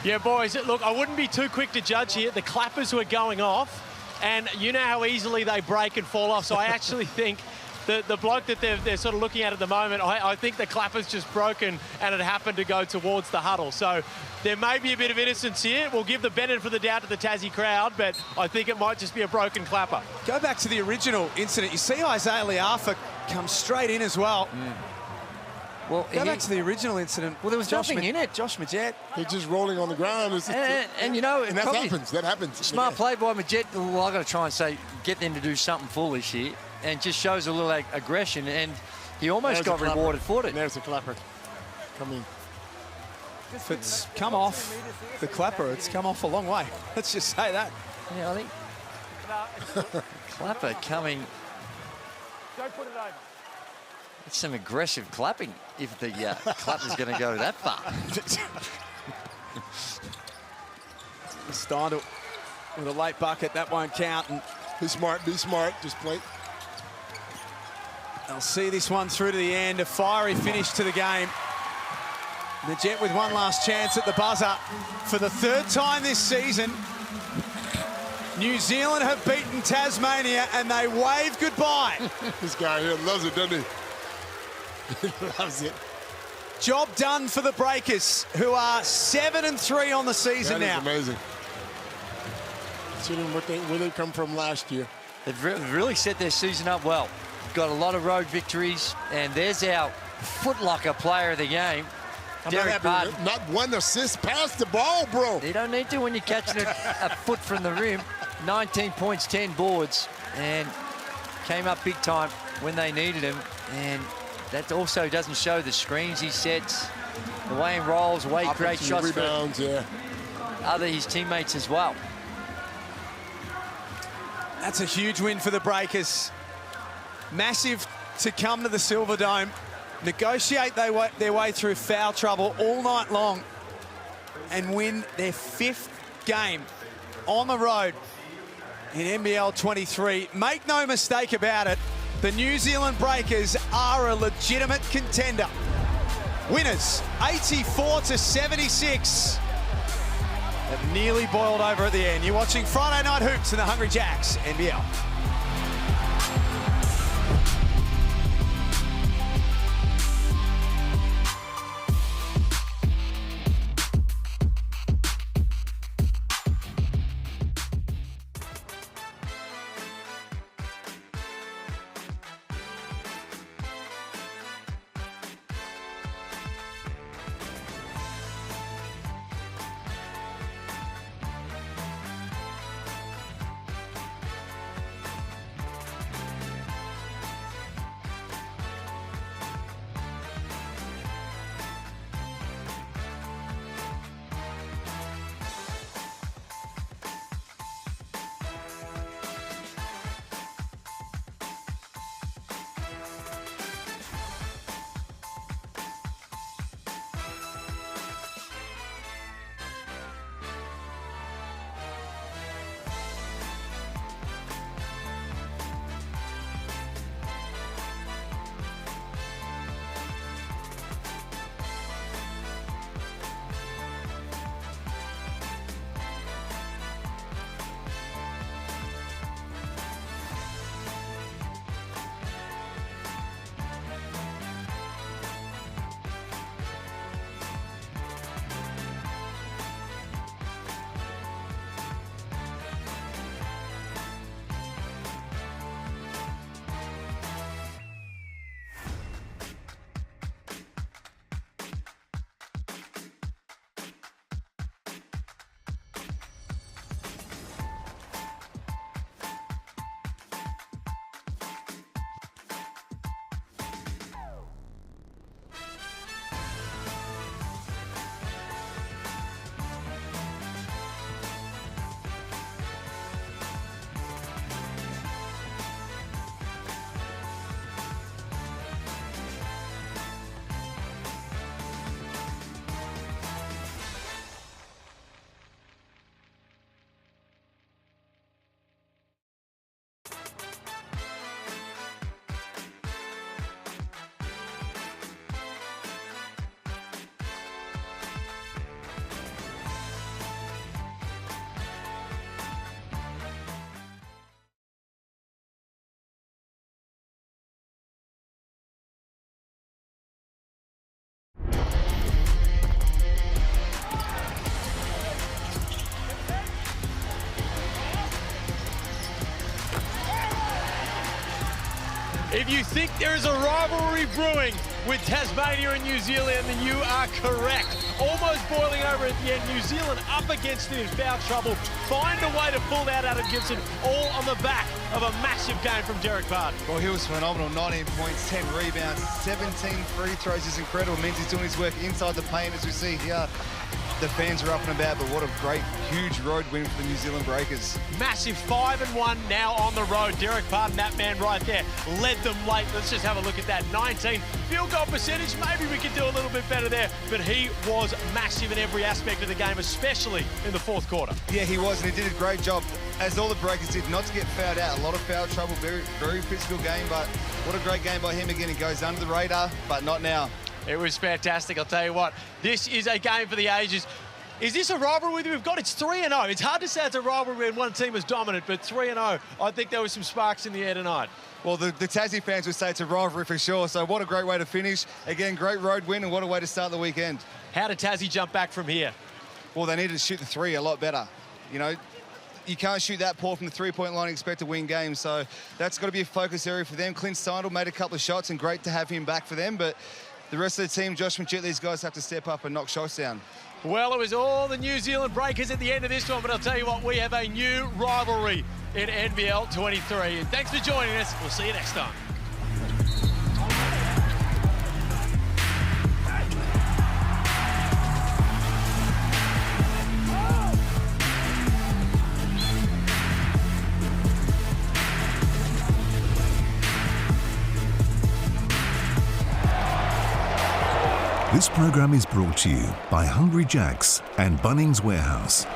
Yeah, boys, look, I wouldn't be too quick to judge here. The clappers were going off, and you know how easily they break and fall off. So I actually think the bloke that they're sort of looking at the moment, I think the clapper's just broken and it happened to go towards the huddle. So there may be a bit of innocence here. We'll give the benefit of the doubt to the Tassie crowd, but I think it might just be a broken clapper. Go back to the original incident. You see Isaiah Liafa come straight in as well. Well, go back to the original incident. Well, there was nothing in it. Josh Majette. He's just rolling on the ground. And you know, and that happens. That happens. Smart play by Majette. Well, I've got to try and say, get them to do something foolish here, and just shows a little aggression, and he almost got rewarded for it. There's a clapper. Come in. If it's come off the clapper, it's come off a long way. Let's just say that. Yeah, I think clapper coming. Don't put it over. It's some aggressive clapping if the clapper's going to go that far. Steindl with a late bucket, that won't count. And Be smart, just play. They'll see this one through to the end, a fiery finish to the game. The Jet with one last chance at the buzzer. For the third time this season, New Zealand have beaten Tasmania and they wave goodbye. This guy here loves it, doesn't he? He loves it. Job done for the Breakers, who are 7-3 on the season now. That is amazing. Considering where they come from last year. They've really set their season up well. Got a lot of road victories, and there's our footlocker player of the game, Derek Barton. Not one assist, pass the ball, bro. You don't need to when you're catching a foot from the rim. 19 points, 10 boards, and came up big time when they needed him. And that also doesn't show the screens he sets, the way he rolls, the way he creates shots rebounds, for his teammates as well. That's a huge win for the Breakers. Massive to come to the Silver Dome, negotiate their way through foul trouble all night long, and win their 5th game on the road in NBL 23. Make no mistake about it, the New Zealand Breakers are a legitimate contender. Winners, 84-76. Have nearly boiled over at the end. You're watching Friday Night Hoops in the Hungry Jacks NBL. If you think there is a rivalry brewing with Tasmania and New Zealand, then you are correct. Almost boiling over at the end. New Zealand up against it in foul trouble. Find a way to pull that out of Gibson, all on the back of a massive game from Derek Barton. Well, he was phenomenal. 19 points, 10 rebounds, 17 free throws is incredible. It means he's doing his work inside the paint, as we see here. the fans are up and about, but what a great, huge road win for the New Zealand Breakers. Massive 5-1 now on the road. Derek Pardon, that man right there, led them late. Let's just have a look at that. 19 field goal percentage. Maybe we could do a little bit better there, but he was massive in every aspect of the game, especially in the fourth quarter. Yeah, he was, and he did a great job, as all the Breakers did, not to get fouled out. A lot of foul trouble, very, very physical game, but what a great game by him again. He goes under the radar, but not now. It was fantastic, I'll tell you what. This is a game for the ages. Is this a rivalry that we've got? It's 3-0. It's hard to say it's a rivalry when one team is dominant, but 3-0. I think there was some sparks in the air tonight. Well, the Tassie fans would say it's a rivalry for sure, so what a great way to finish. Again, great road win, and what a way to start the weekend. How did Tassie jump back from here? Well, they needed to shoot the three a lot better. You know, you can't shoot that poor from the three-point line and expect to win games, so that's got to be a focus area for them. Clint Steindl made a couple of shots, and great to have him back for them, but the rest of the team, Josh Majette, these guys have to step up and knock shots down. Well, it was all the New Zealand Breakers at the end of this one, but I'll tell you what, we have a new rivalry in NBL 23. And thanks for joining us. We'll see you next time. This program is brought to you by Hungry Jack's and Bunnings Warehouse.